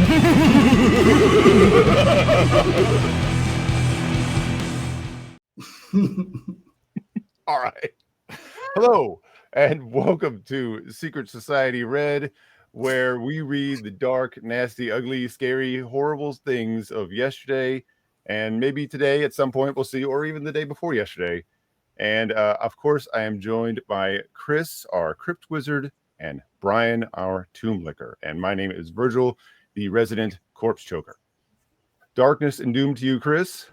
All right. Hello, and welcome to Secret Society REaD, where we read the dark, nasty, ugly, scary, horrible things of yesterday, and maybe today at some point we'll see, or even the day before yesterday. And of course, I am joined by Chris, our crypt wizard, and Bryan, our tomb licker. And my name is Virgil, the resident corpse choker. Darkness and doom to you, Chris.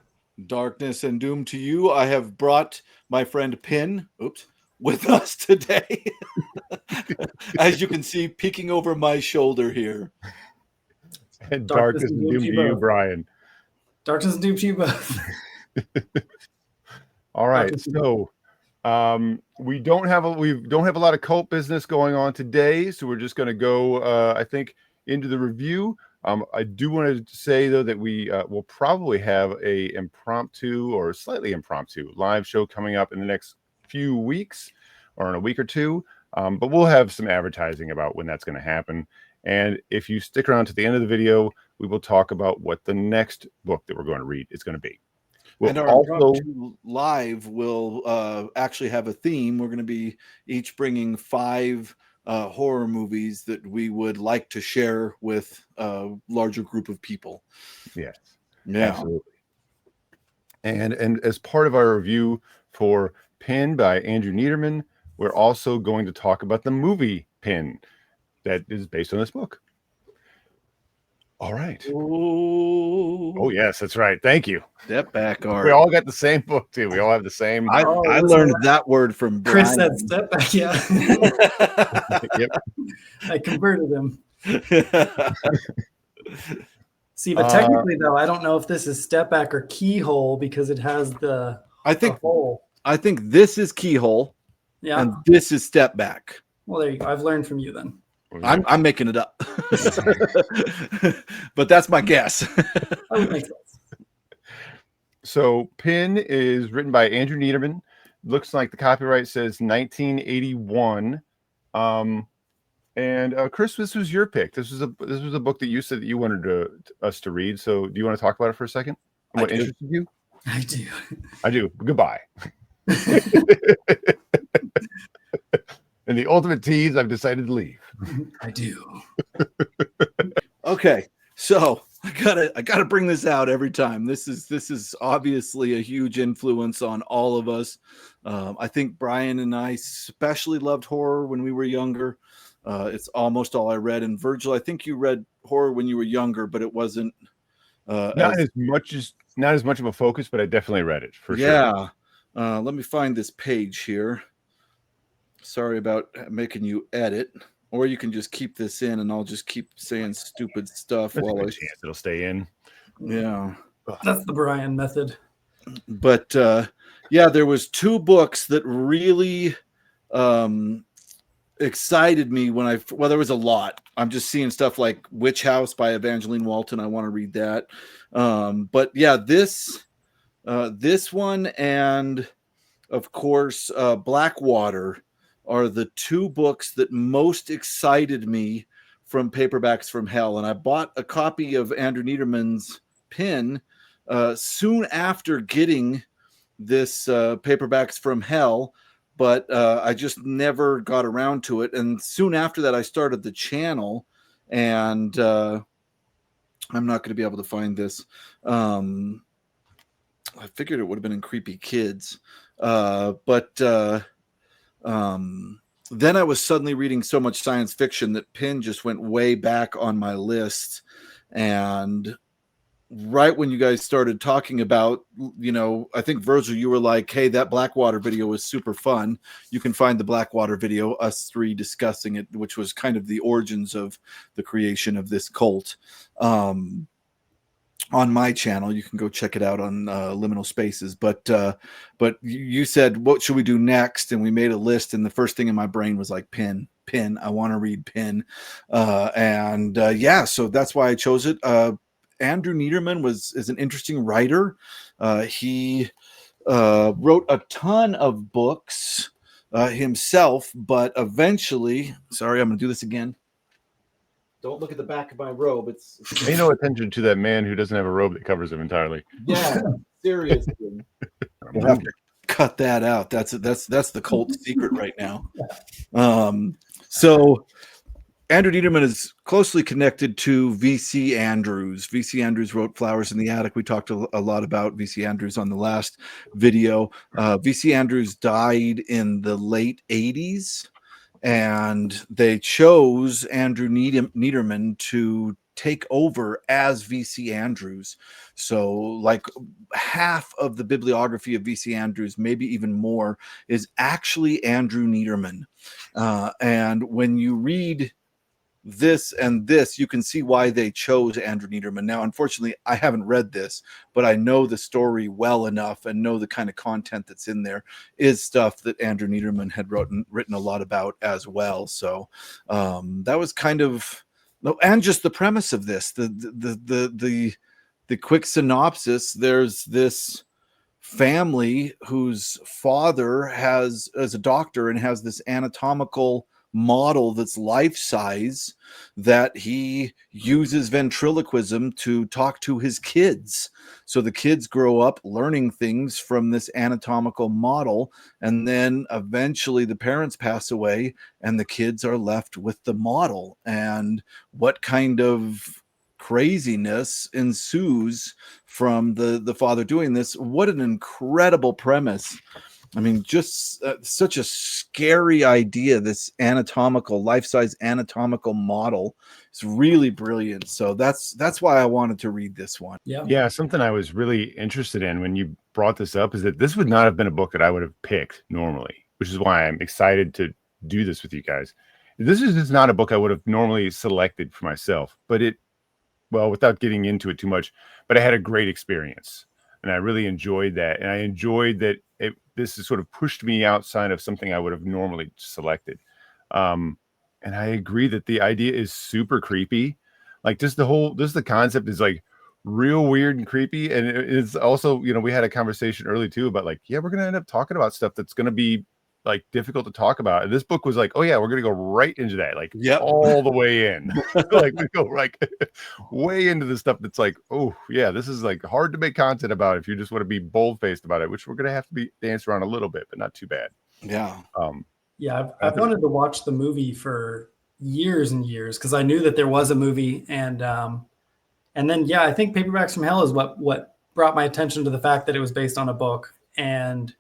Darkness and doom to you. I have brought my friend Pin, with us today. As you can see, peeking over my shoulder here. And darkness and doom to you, Bryan. Darkness and doom to you both. All right, so we don't have a lot of cult business going on today, so we're just going to go, I think, into the review. I do want to say though that we will probably have a impromptu or slightly impromptu live show coming up in the next few weeks or in a week or two, but we'll have some advertising about when that's going to happen. And if you stick around to the end of the video, we will talk about what the next book that we're going to read is going to be. And our impromptu live will actually have a theme. We're going to be each bringing 5 horror movies that we would like to share with a larger group of people. Yes, yeah, absolutely. And as part of our review for Pin by Andrew Neiderman, we're also going to talk about the movie Pin that is based on this book. All right. Oh, yes, that's right. Thank you. Step back, Art. We all got the same book, too. We all have the same. I learned that word from Bryan. Chris said step back, yeah. Yep. I converted him. See, but technically, though, I don't know if this is step back or keyhole because it has the hole. I think this is keyhole, and this is step back. Well, there you go. I've learned from you then. I'm making it up, but that's my guess. That would make sense. So, Pin is written by Andrew Neiderman. Looks like the copyright says 1981. And Chris, this was your pick. This was a book that you said that you wanted us to read. So, do you want to talk about it for a second? What interested you? I do. I do. Goodbye. And the ultimate tease, I've decided to leave. I do. Okay, so I gotta bring this out every time. This is obviously a huge influence on all of us. I think Bryan and I especially loved horror when we were younger. It's almost all I read. And Virgil, I think you read horror when you were younger, but it wasn't not as much of a focus, but I definitely read it for sure. Yeah. Let me find this page here. Sorry about making you edit, or you can just keep this in and I'll just keep saying stupid stuff while it'll stay in. Yeah. That's the Bryan method. But yeah, there was 2 books that really excited me when there was a lot. I'm just seeing stuff like Witch House by Evangeline Walton. I want to read that. But yeah, this one and of course Blackwater are the 2 books that most excited me from Paperbacks from Hell. And I bought a copy of Andrew Neiderman's Pin soon after getting this Paperbacks from Hell, but I just never got around to it. And soon after that, I started the channel, and I'm not going to be able to find this. I figured it would have been in Creepy Kids, but then I was suddenly reading so much science fiction that Pin just went way back on my list. And right when you guys started talking about, I think Virgil, you were like, hey, that Blackwater video was super fun. You can find the Blackwater video, us 3 discussing it, which was kind of the origins of the creation of this cult. On my channel, you can go check it out on Liminal Spaces. But you said, what should we do next? And we made a list, and the first thing in my brain was like Pin. I want to read Pin. So that's why I chose it. Andrew Neiderman is an interesting writer. He wrote a ton of books himself, but eventually, sorry, I'm going to do this again. Don't look at the back of my robe. It's Pay no attention to that man who doesn't have a robe that covers him entirely. yeah, seriously. We'll have to cut that out. That's the cult secret right now. So Andrew Neiderman is closely connected to V.C. Andrews. V.C. Andrews wrote Flowers in the Attic. We talked a lot about V.C. Andrews on the last video. V.C. Andrews died in the late 80s, and they chose Andrew Neiderman to take over as V.C. Andrews. So like half of the bibliography of V.C. Andrews, maybe even more, is actually Andrew Neiderman. And when you read this and this, you can see why they chose Andrew Neiderman. Now, unfortunately, I haven't read this, but I know the story well enough and know the kind of content that's in there is stuff that Andrew Neiderman had written a lot about as well. So that was kind of, and just the premise of this, the quick synopsis. There's this family whose father is a doctor and has this anatomical model that's life size that he uses ventriloquism to talk to his kids. So the kids grow up learning things from this anatomical model, and then eventually the parents pass away and the kids are left with the model. And what kind of craziness ensues from the father doing this? What an incredible premise. I mean, just such a scary idea, this anatomical, life-size anatomical model. It's really brilliant. So that's why I wanted to read this one. Yeah, something I was really interested in when you brought this up is that this would not have been a book that I would have picked normally, which is why I'm excited to do this with you guys. This is just not a book I would have normally selected for myself, but well, without getting into it too much, but I had a great experience. And I really enjoyed that. And I enjoyed that this has sort of pushed me outside of something I would have normally selected. And I agree that the idea is super creepy. Like the concept is like real weird and creepy. And it's also, we had a conversation early too about like, yeah, we're going to end up talking about stuff that's going to be like difficult to talk about. And this book was like, oh yeah, we're going to go right into that. Like all the way in. Like we go like way into the stuff that's like, oh yeah, this is like hard to make content about if you just want to be bold-faced about it, which we're going to have to be dance around a little bit, but not too bad. Yeah. I've wanted to watch the movie for years and years because I knew that there was a movie, and then I think Paperbacks from Hell is what brought my attention to the fact that it was based on a book. And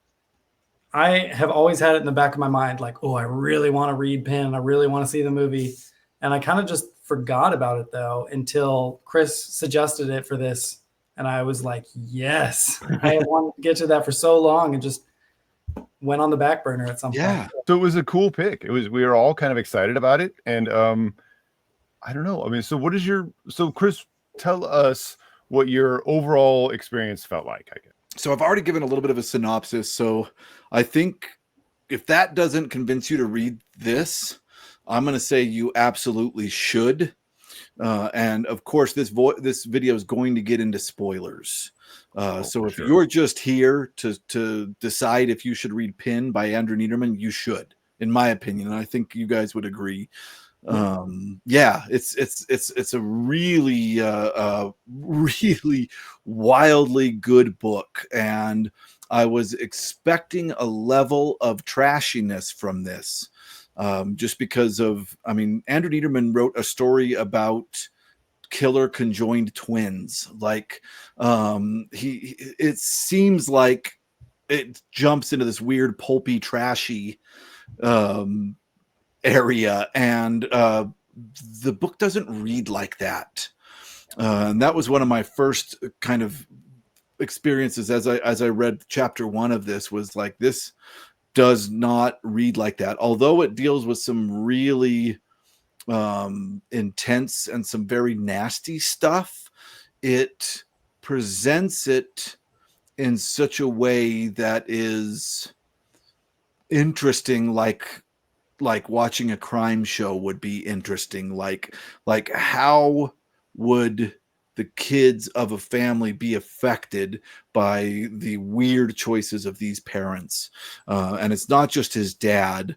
I have always had it in the back of my mind, like, oh, I really want to read PIN. I really want to see the movie. And I kind of just forgot about it, though, until Chris suggested it for this. And I was like, yes, I have wanted to get to that for so long and just went on the back burner at some point. So it was a cool pick. We were all kind of excited about it. And I don't know. I mean, so Chris, tell us what your overall experience felt like, I guess. So I've already given a little bit of a synopsis. So I think if that doesn't convince you to read this, I'm going to say you absolutely should. And of course, this video is going to get into spoilers. So if you're just here to decide if you should read PIN by Andrew Neiderman, you should, in my opinion. And I think you guys would agree. It's a really really wildly good book, and I was expecting a level of trashiness from this, just because of, Andrew Neiderman wrote a story about killer conjoined twins. Like it seems like it jumps into this weird pulpy trashy area, and the book doesn't read like that, and that was one of my first kind of experiences as I read chapter 1 of this, was like, this does not read like that. Although it deals with some really intense and some very nasty stuff, it presents it in such a way that is interesting, like watching a crime show would be interesting. Like how would the kids of a family be affected by the weird choices of these parents? And it's not just his dad.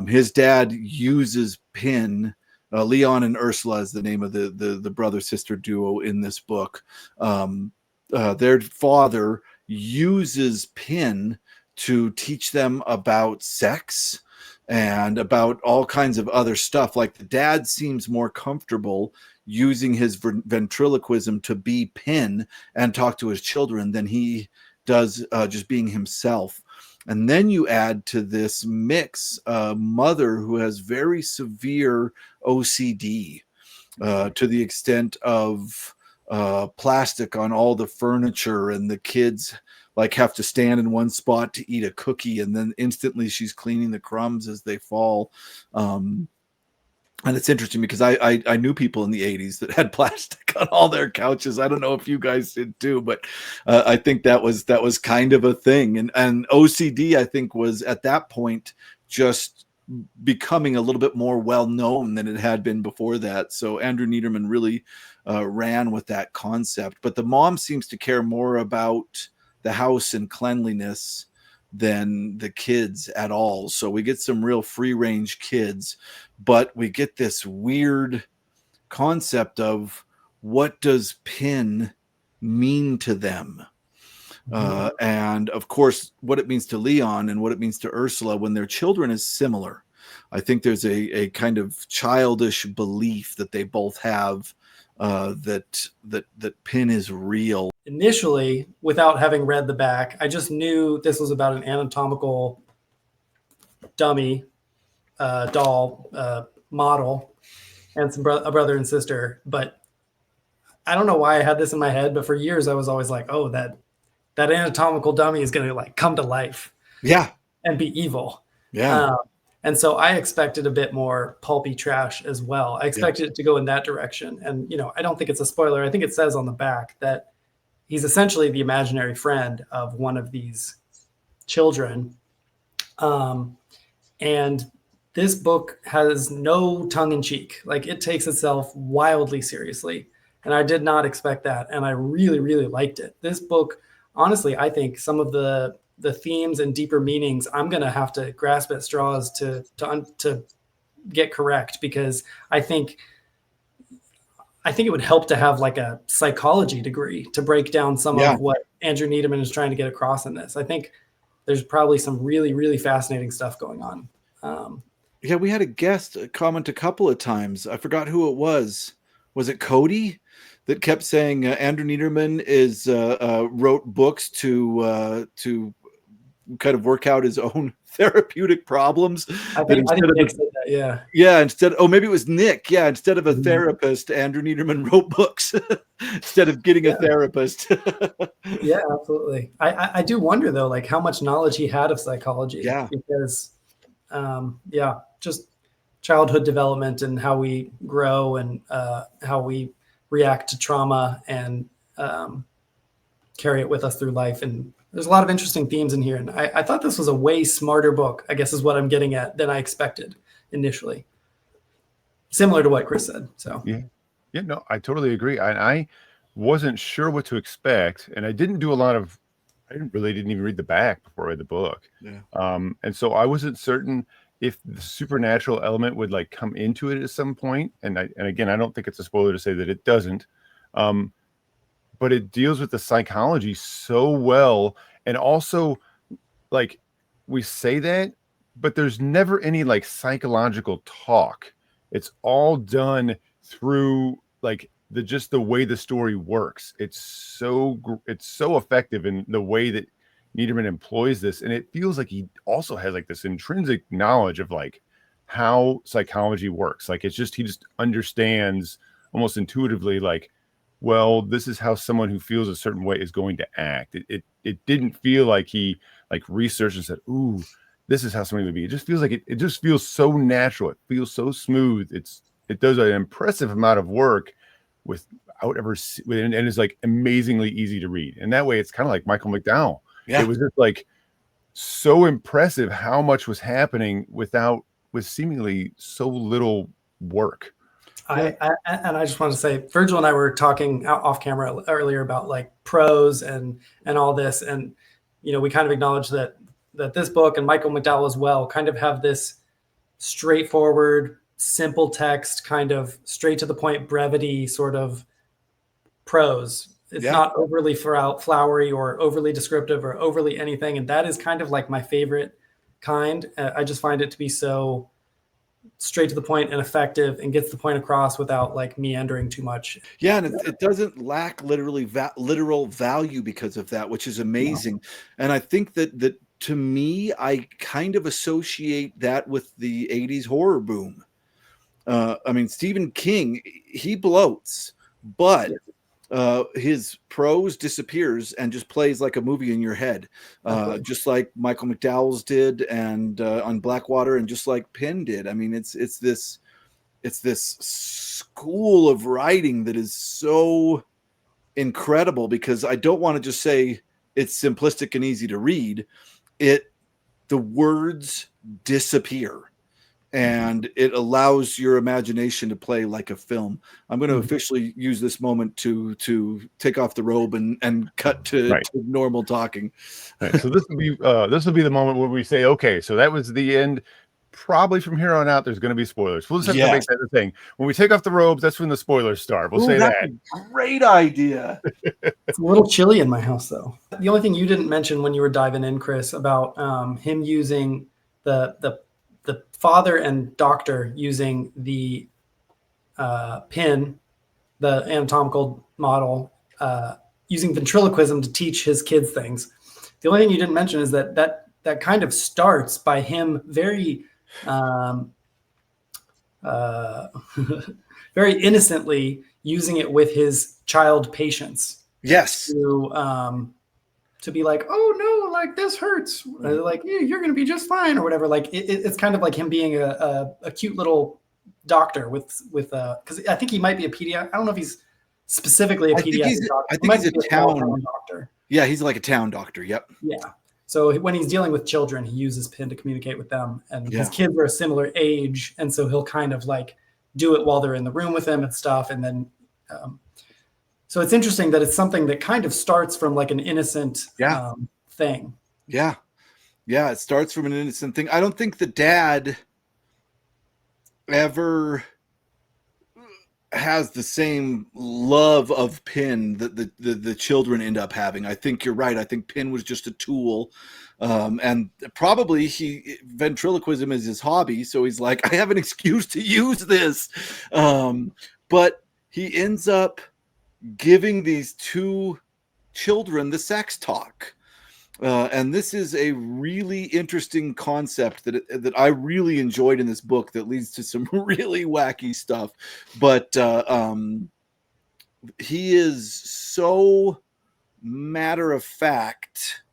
His dad uses PIN Leon and Ursula is the name of the brother sister duo in this book. Their father uses PIN to teach them about sex and about all kinds of other stuff. Like the dad seems more comfortable using his ventriloquism to be PIN and talk to his children than he does just being himself. And then you add to this mix a mother who has very severe OCD to the extent of plastic on all the furniture, and the kids like have to stand in one spot to eat a cookie, and then instantly she's cleaning the crumbs as they fall. And it's interesting because I knew people in the 80s that had plastic on all their couches. I don't know if you guys did too, but I think that was kind of a thing. And OCD, I think, was at that point just becoming a little bit more well known than it had been before that. So Andrew Neiderman really ran with that concept. But the mom seems to care more about the house and cleanliness than the kids at all. So we get some real free range kids, but we get this weird concept of what does PIN mean to them? And of course, what it means to Leon and what it means to Ursula when their children is similar. I think there's a kind of childish belief that they both have that PIN is real. Initially, without having read the back, I just knew this was about an anatomical dummy doll model and a brother and sister. But I don't know why I had this in my head, but for years I was always like, oh, that anatomical dummy is going to like come to life, and be evil. And so I expected a bit more pulpy trash as well. I expected it to go in that direction. And, you know, I don't think it's a spoiler. I think it says on the back that he's essentially the imaginary friend of one of these children. And this book has no tongue in cheek. Like, it takes itself wildly seriously. And I did not expect that. And I really, really liked it. This book, honestly, I think some of the themes and deeper meanings, I'm going to have to grasp at straws to get correct, because I think it would help to have like a psychology degree to break down some of what Andrew Neiderman is trying to get across in this. I think there's probably some really, really fascinating stuff going on. We had a guest comment a couple of times. I forgot who it was. Was it Cody that kept saying Andrew Neiderman wrote books to kind of work out his own therapeutic problems? I think Nick said that, maybe it was Nick. Instead of a therapist, Andrew Neiderman wrote books instead of getting a therapist. Yeah, absolutely. I do wonder though, like how much knowledge he had of psychology. Because just childhood development and how we grow and how we react to trauma and carry it with us through life. And there's a lot of interesting themes in here. And I thought this was a way smarter book, I guess is what I'm getting at, than I expected initially. Similar to what Chris said. So no, I totally agree. I wasn't sure what to expect, and I didn't even read the back before I read the book. And so I wasn't certain if the supernatural element would like come into it at some point. And again, I don't think it's a spoiler to say that it doesn't. But it deals with the psychology so well. And also, like, we say that, but there's never any like psychological talk. It's all done through like the way the story works. It's so effective in the way that Neiderman employs this. And it feels like he also has like this intrinsic knowledge of like how psychology works. Like, he just understands almost intuitively, like, well, this is how someone who feels a certain way is going to act. It didn't feel like he like researched and said, ooh, this is how somebody would be. It just feels like it just feels so natural. It feels so smooth. It does an impressive amount of work without ever, and it's like amazingly easy to read. And that way it's kind of like Michael McDowell. It was just like so impressive how much was happening with seemingly so little work. I just want to say, Virgil and I were talking off camera earlier about like prose and all this. And, you know, we kind of acknowledged that this book and Michael McDowell as well kind of have this straightforward simple text, kind of straight to the point, brevity sort of prose. It's not overly flowery or overly descriptive or overly anything. And that is kind of like my favorite kind. I just find it to be so straight to the point and effective and gets the point across without like meandering too much. Yeah, and it doesn't lack literal value because of that, which is amazing. And I think that to me, I kind of associate that with the 80s horror boom. I mean, Stephen King, he bloats, but his prose disappears and just plays like a movie in your head, just like Michael McDowell's did, and on Blackwater, and just like Penn did. I mean, it's this school of writing that is so incredible, because I don't want to just say it's simplistic and easy to read. The words disappear, and it allows your imagination to play like a film. I'm going to officially use this moment to take off the robe and cut to normal talking. Right. So this will be the moment where we say, okay, so that was the end. Probably from here on out, there's going to be spoilers. We'll just have to make that the thing. When we take off the robes, that's when the spoilers start. We'll say that's that. A great idea. It's a little chilly in my house, though. The only thing you didn't mention when you were diving in, Chris, about him using the father and doctor using the PIN, the anatomical model, using ventriloquism to teach his kids things. The only thing you didn't mention is that kind of starts by him very very innocently using it with his child patients. Yes. To be like, oh no, like this hurts. Like, yeah, you're going to be just fine, or whatever. Like it's kind of like him being a cute little doctor with because I think he might be a pediatric. I don't know if he's specifically a pediatric doctor. I think he's a town doctor. Yeah, he's like a town doctor. Yep. Yeah. So when he's dealing with children, he uses PIN to communicate with them, and his kids are a similar age, and so he'll kind of like do it while they're in the room with him and stuff. And then, so it's interesting that it's something that kind of starts from like an innocent thing. Yeah. Yeah. It starts from an innocent thing. I don't think the dad ever has the same love of PIN that the children end up having. I think you're right. I think PIN was just a tool. And probably ventriloquism is his hobby. So he's like, I have an excuse to use this. But he ends up giving these two children the sex talk. And this is a really interesting concept that I really enjoyed in this book that leads to some really wacky stuff. But he is so matter of fact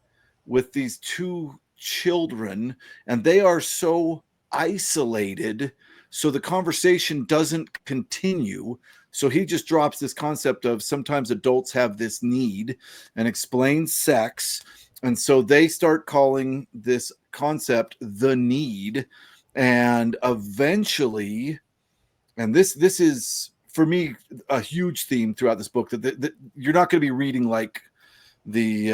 with these two children, and they are so isolated, so the conversation doesn't continue. So he just drops this concept of sometimes adults have this need and explains sex. And so they start calling this concept the need. And eventually, and this is, for me, a huge theme throughout this book, that you're not going to be reading like the,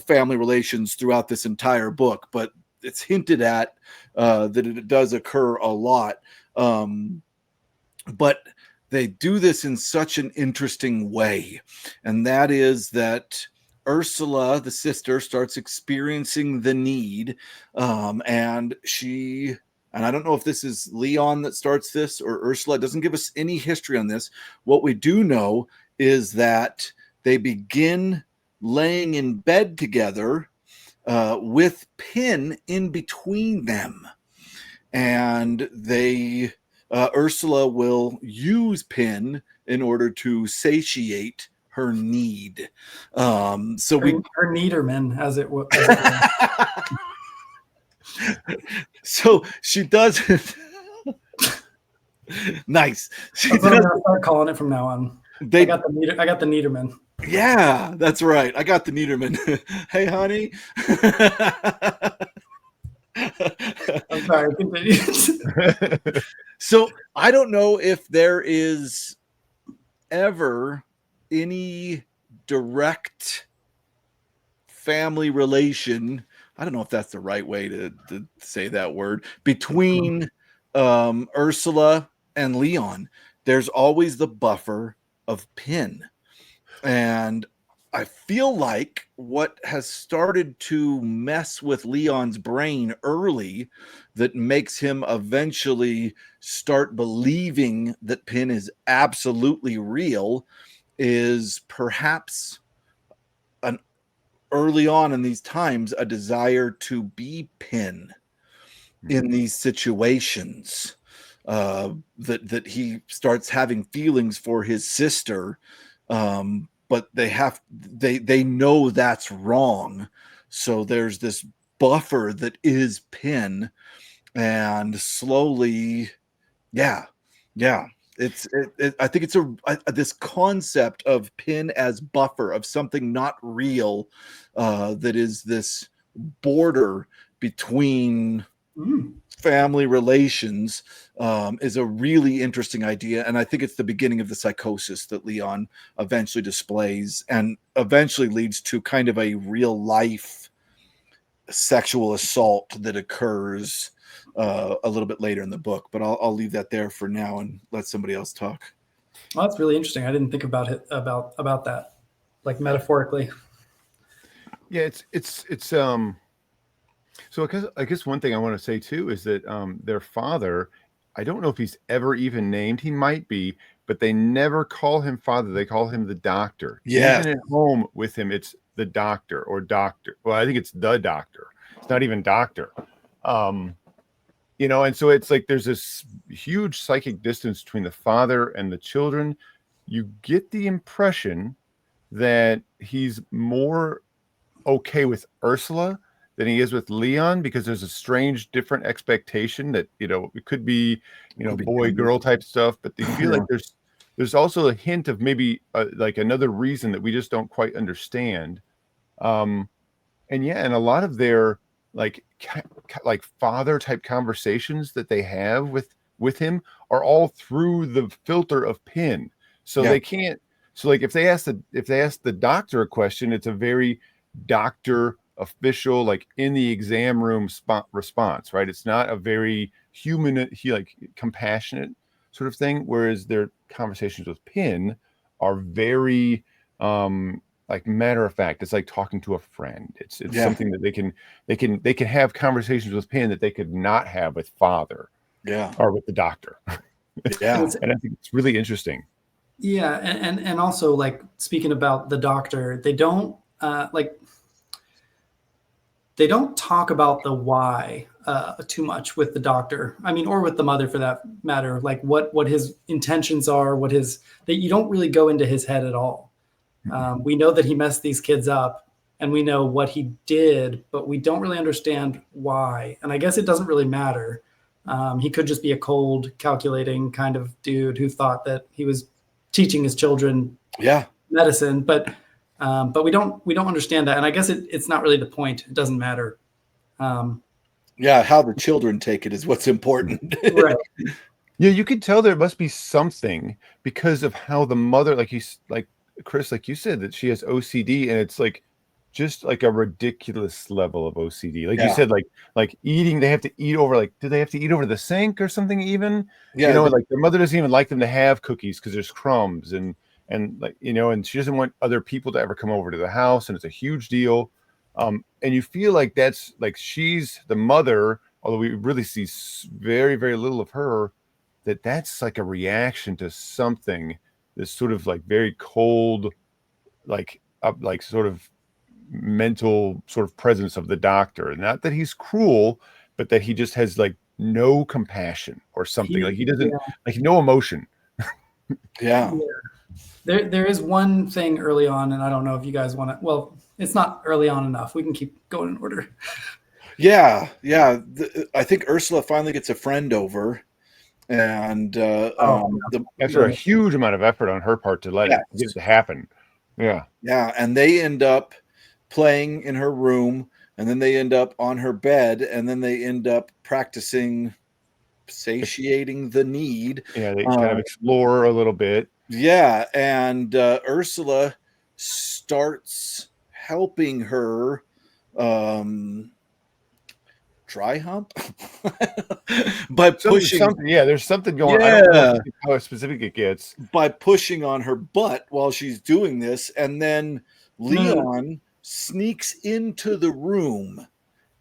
family relations throughout this entire book, but it's hinted at that it does occur a lot. But they do this in such an interesting way. And that is that Ursula, the sister, starts experiencing the need. And I don't know if this is Leon that starts this or Ursula. It doesn't give us any history on this. What we do know is that they begin laying in bed together with PIN in between them. And Ursula will use PIN in order to satiate her need. Her Neiderman, as it was. So she does it. Nice. I'm gonna start calling it from now on. I got the Neiderman. Yeah, that's right. I got the Neiderman. Hey, honey. I'm sorry. Continue. So I don't know if there is ever any direct family relation. I don't know if that's the right way to say that word, between Ursula and Leon, there's always the buffer of Pin. And I feel like what has started to mess with Leon's brain early that makes him eventually start believing that Pin is absolutely real is perhaps an early on in these times a desire to be Pin in these situations, that he starts having feelings for his sister, but they know that's wrong, so there's this buffer that is Pin, and slowly, yeah, yeah. I think it's this concept of Pin as buffer of something not real, that is this border between family relations, is a really interesting idea, and I think it's the beginning of the psychosis that Leon eventually displays and eventually leads to kind of a real life sexual assault that occurs a little bit later in the book. But I'll leave that there for now and let somebody else talk. Well, that's really interesting. I didn't think about it about that, like metaphorically. Yeah, it's so I guess one thing I want to say too is that their father, I don't know if he's ever even named. He might be, but they never call him father. They call him the doctor. Yes. Even at home with him, it's the doctor or doctor. Well, I think it's the doctor. It's not even doctor. And so it's like there's this huge psychic distance between the father and the children. You get the impression that he's more okay with Ursula than he is with Leon, because there's a strange different expectation that it could be boy girl type stuff, but they feel like there's also a hint of maybe like another reason that we just don't quite understand. And a lot of their like father type conversations that they have with him are all through the filter of Pin, so they can't. So like if they ask the doctor a question, it's a very doctor official, like in the exam room response, right? It's not a very human, compassionate sort of thing. Whereas their conversations with Pin are very like matter of fact. It's like talking to a friend. It's something that they can have conversations with Pin that they could not have with father, or with the doctor. And I think it's really interesting. Yeah, and also, like, speaking about the doctor, they don't talk about the why too much with the doctor. I mean, or with the mother for that matter. Like what his intentions are, that you don't really go into his head at all. We know that he messed these kids up, and we know what he did, but we don't really understand why. And I guess it doesn't really matter. He could just be a cold, calculating kind of dude who thought that he was teaching his children medicine, but we don't understand that. And I guess it's not really the point. It doesn't matter. How the children take it is what's important. Right. Yeah, you could tell there must be something because of how the mother, like Chris, like you said, that she has OCD, and it's like just like a ridiculous level of OCD. Like you said, like eating, they have to eat over, like, do they have to eat over the sink or something even? Like their mother doesn't even like them to have cookies because there's crumbs, and like, and she doesn't want other people to ever come over to the house, and it's a huge deal. And you feel like that's like she's the mother, although we really see very, very little of her, that's like a reaction to something, this sort of like very cold, like sort of mental sort of presence of the doctor. Not that he's cruel, but that he just has like no compassion or something. Like he doesn't like no emotion. There is one thing early on, and I don't know if you guys want to. Well, it's not early on enough. We can keep going in order. I think Ursula finally gets a friend over, and after a huge amount of effort on her part to get it to happen. And they end up playing in her room, and then they end up on her bed, and then they end up practicing satiating the need. They kind of explore a little bit. And Ursula starts helping her dry hump by pushing. Yeah, there's something going. Yeah. I don't know how specific it gets. By pushing on her butt while she's doing this, and then Leon sneaks into the room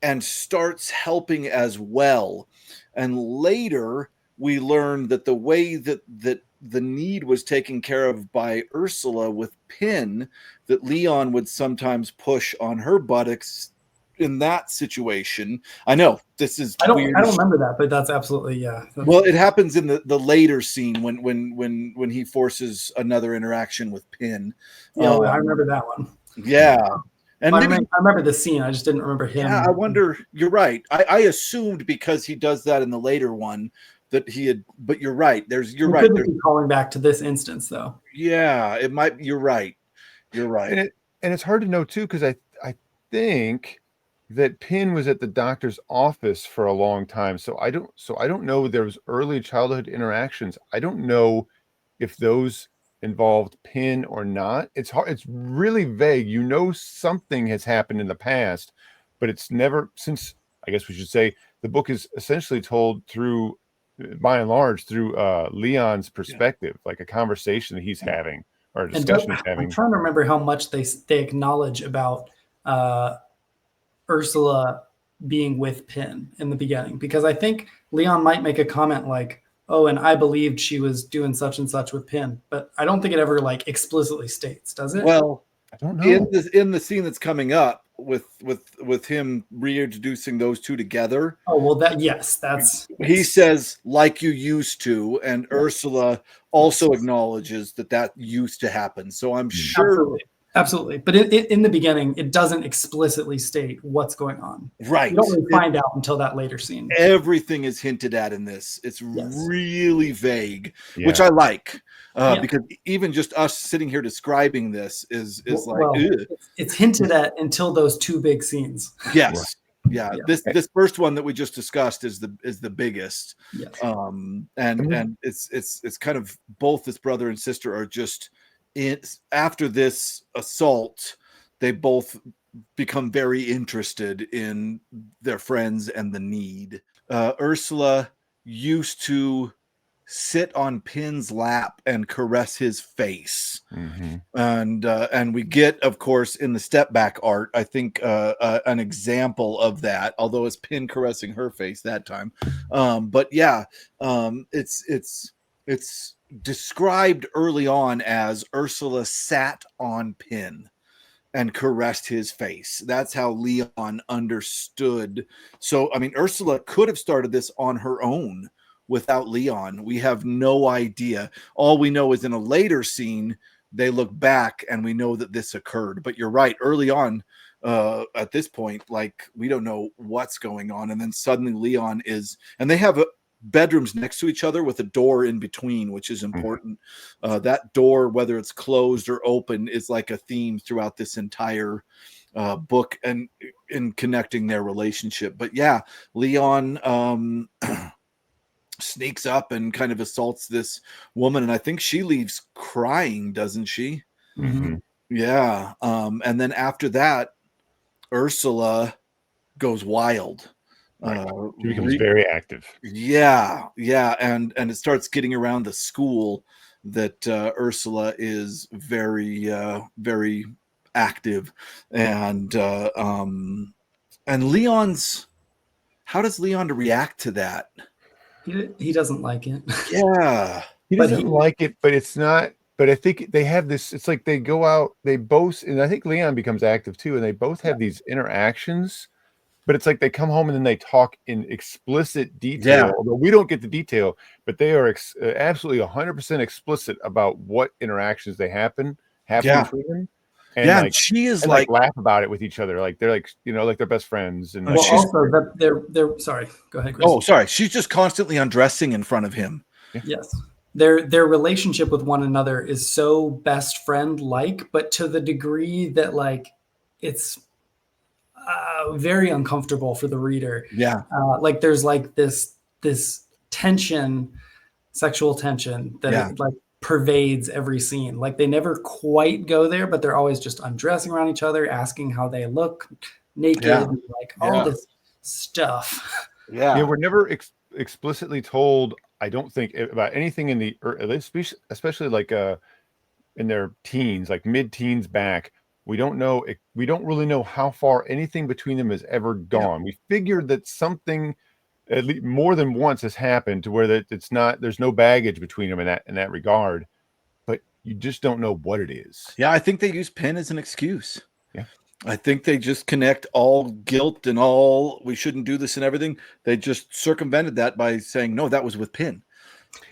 and starts helping as well. And later we learn that the way that the need was taken care of by Ursula with Pin, that Leon would sometimes push on her buttocks in that situation. I know this is weird. I don't remember that, but that's absolutely Well, it happens in the later scene when he forces another interaction with Pin. Yeah, I remember that one. Yeah. And I remember the scene. I just didn't remember him. Yeah, I wonder. You're right. I assumed because he does that in the later one that he had. But you're right. You're right. Couldn't be calling back to this instance, though. Yeah, it might. You're right. You're right. And it's hard to know too, because I think that Pin was at the doctor's office for a long time. So I don't know. There was early childhood interactions. I don't know if those involved Pin or not. It's hard. It's really vague. You know, something has happened in the past, but it's never, since I guess we should say the book is essentially told through, by and large, through Leon's perspective, like a conversation that he's having or a discussion he's having. I'm trying to remember how much they acknowledge about Ursula being with Pin in the beginning, because I think Leon might make a comment like, oh, and I believed she was doing such and such with Pin, but I don't think it ever like explicitly states, does it? Well, I don't know. In the scene that's coming up with him reintroducing those two together. Oh, well, that's he says, like you used to, and Ursula also acknowledges that used to happen. So I'm sure. Absolutely. But in the beginning, it doesn't explicitly state what's going on. Right. You don't really find out until that later scene. Everything is hinted at in this. It's really vague, which I like, because even just us sitting here describing this is it's hinted at until those two big scenes. Yes. Yeah. This first one that we just discussed is the biggest. Yes. And it's kind of both this brother and sister are just after this assault, they both become very interested in their friends and the need. Ursula used to sit on Pin's lap and caress his face. Mm-hmm. And we get, of course, in the step back art, I think an example of that, although it's Pin caressing her face that time. But yeah, it's described early on as Ursula sat on Pin and caressed his face. That's how Leon understood. So, I mean, Ursula could have started this on her own without Leon. We have no idea. All we know is in a later scene, they look back and we know that this occurred. But you're right, early on, at this point, like, we don't know what's going on. And then suddenly Leon and they have bedrooms next to each other with a door in between, which is important. That door, whether it's closed or open, is like a theme throughout this entire book and in connecting their relationship. But yeah, Leon sneaks up and kind of assaults this woman, and I think she leaves crying, doesn't she? Mm-hmm. Yeah. And then after that, Ursula goes wild. She becomes very active. Yeah, and it starts getting around the school that Ursula is very very active, and Leon's. How does Leon react to that? He doesn't like it. Yeah, he doesn't like it, but it's not. But I think they have this. It's like they go out. They both, and I think Leon becomes active too, and they both have these interactions. But it's like they come home and then they talk in explicit detail. Although we don't get the detail, but they are absolutely 100% explicit about what interactions they happen between them. And like, she is like laugh about it with each other, like they're like like they're best friends. And well, also they're sorry. Go ahead, Chris. Oh, sorry. She's just constantly undressing in front of him. Yes, their relationship with one another is so best friend like, but to the degree that like it's very uncomfortable for the reader. Yeah. Like there's like this tension, sexual tension that it like pervades every scene. Like they never quite go there, but they're always just undressing around each other, asking how they look naked, and like all this stuff. Yeah, we're never explicitly told, I don't think, about anything in the, or at least especially like in their teens, like mid-teens back. We don't know. We don't really know how far anything between them has ever gone. We figured that something, at least more than once, has happened to where that it's not. There's no baggage between them in that regard. But you just don't know what it is. Yeah, I think they use PIN as an excuse. Yeah. I think they just connect all guilt and all we shouldn't do this and everything. They just circumvented that by saying, no, that was with PIN.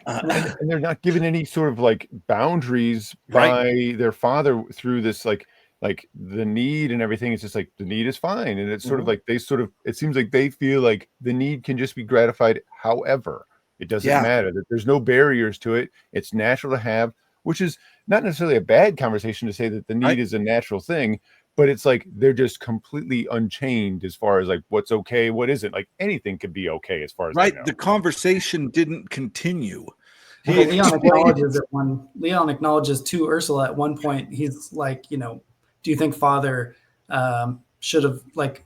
And they're not given any sort of like boundaries Right. by their father through this, like the need and everything. It's just like the need is fine. And it's sort of like it seems like they feel like the need can just be gratified. However, it doesn't matter, that there's no barriers to it. It's natural to have, which is not necessarily a bad conversation to say that the need is a natural thing, but it's like they're just completely unchained as far as like what's okay, what isn't. Like anything could be okay as far as they know. The conversation didn't continue. Leon acknowledges to Ursula at one point. He's like, do you think father should have, like,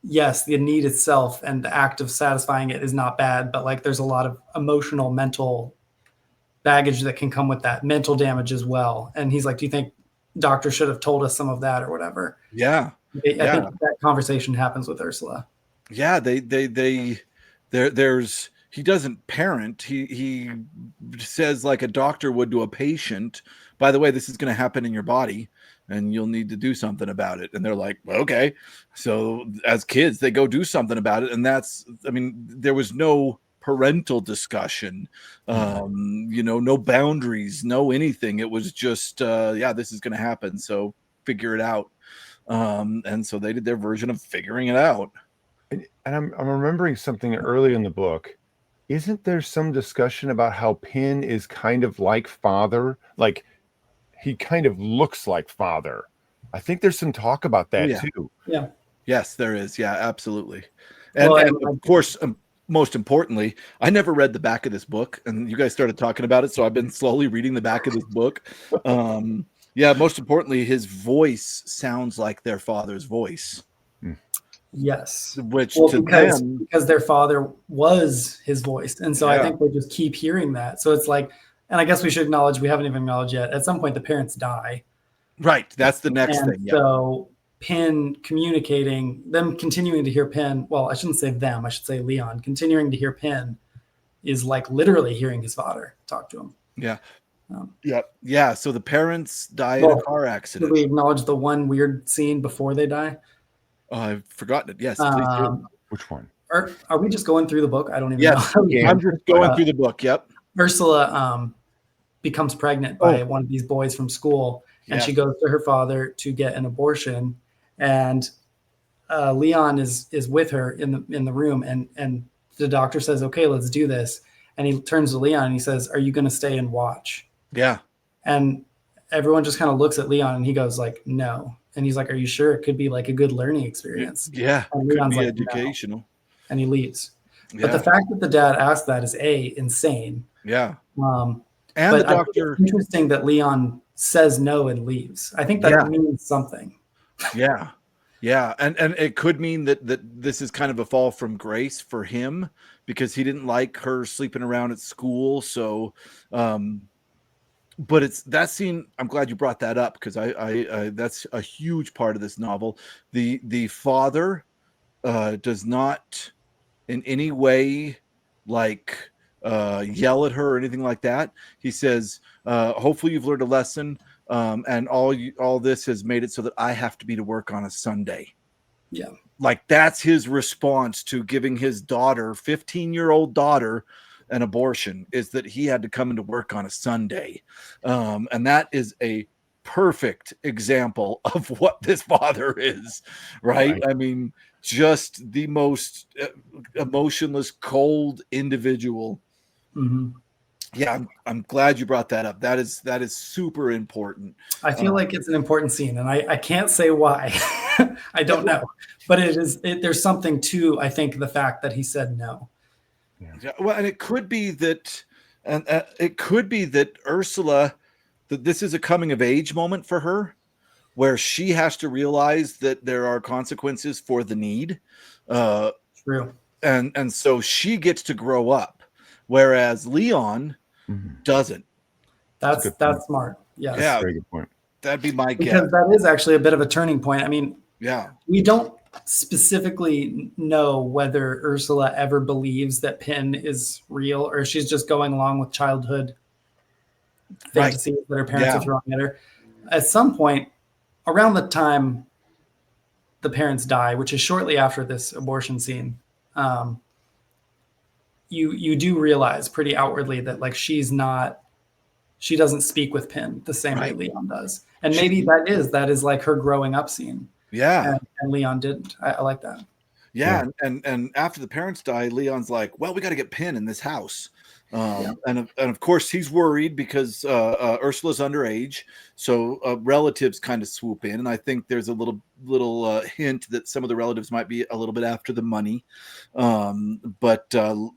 yes, the need itself and the act of satisfying it is not bad, but like there's a lot of emotional, mental baggage that can come with that, mental damage as well. And he's like, do you think doctor should have told us some of that or whatever? Yeah. I think that conversation happens with Ursula. Yeah, he doesn't parent. He says, like a doctor would to a patient, by the way, this is going to happen in your body and you'll need to do something about it. And they're like, well, okay. So as kids, they go do something about it. And there was no parental discussion, no boundaries, no anything. It was just, this is going to happen. So figure it out. And so they did their version of figuring it out. And I'm remembering something early in the book. Isn't there some discussion about how PIN is kind of like father? Like he kind of looks like father. I think there's some talk about that too. Yeah. Yes, there is. Yeah, absolutely. And of course, most importantly, I never read the back of this book, and you guys started talking about it, so I've been slowly reading the back of this book. Most importantly, his voice sounds like their father's voice. Yes, because their father was his voice, and so I think they just keep hearing that. So it's like, and I guess we should acknowledge, we haven't even acknowledged yet, at some point the parents die. Right, that's the next thing. Yeah. So PIN communicating, them continuing to hear PIN. Well, I shouldn't say them. I should say Leon continuing to hear PIN is like literally hearing his father talk to him. Yeah. So the parents die in a car accident. Did we acknowledge the one weird scene before they die? Oh, I've forgotten it. Yes, please do. Which one? Are we just going through the book? I don't even know. I'm just going through the book. Yep. Ursula becomes pregnant by one of these boys from school, and she goes to her father to get an abortion. And Leon is with her in the room, and the doctor says, "Okay, let's do this." And he turns to Leon and he says, "Are you going to stay and watch?" Yeah. And everyone just kind of looks at Leon, and he goes like, "No." And he's like, "Are you sure? It could be like a good learning experience." Yeah, and Leon's could be like, educational. "No." And he leaves. But the fact that the dad asked that is insane. Yeah. And the doctor. It's interesting that Leon says no and leaves. I think that means something. Yeah. And it could mean that this is kind of a fall from grace for him because he didn't like her sleeping around at school. So, but it's that scene. I'm glad you brought that up because I that's a huge part of this novel. The father does not in any way like yell at her or anything like that. He says, hopefully you've learned a lesson. And all this has made it so that I have to be to work on a Sunday. Yeah. Like that's his response to giving his daughter, 15-year-old daughter, an abortion, is that he had to come into work on a Sunday. And that is a perfect example of what this father is, right? I mean, just the most emotionless, cold individual. Mm-hmm. Yeah, I'm glad you brought that up. That is super important. I feel like it's an important scene, and I can't say why. I don't know, but it is. There's something to, I think, the fact that he said no. Yeah, well, and it could be that, Ursula, that this is a coming of age moment for her, where she has to realize that there are consequences for the need. True. And so she gets to grow up, whereas Leon doesn't. That's smart. Yes. That's a very good point. That'd be my guess. Because that is actually a bit of a turning point. I mean, Yeah. we don't specifically know whether Ursula ever believes that Pin is real or she's just going along with childhood fantasies that her parents are throwing at her. At some point, around the time the parents die, which is shortly after this abortion scene, you do realize pretty outwardly that like she doesn't speak with Pin the same way Leon does, and maybe that is like her growing up scene. Yeah, and Leon didn't. I like that. Yeah, and after the parents die, Leon's like, well, we got to get Pin in this house. And of course he's worried because Ursula's underage, so relatives kind of swoop in, and I think there's a little hint that some of the relatives might be a little bit after the money. But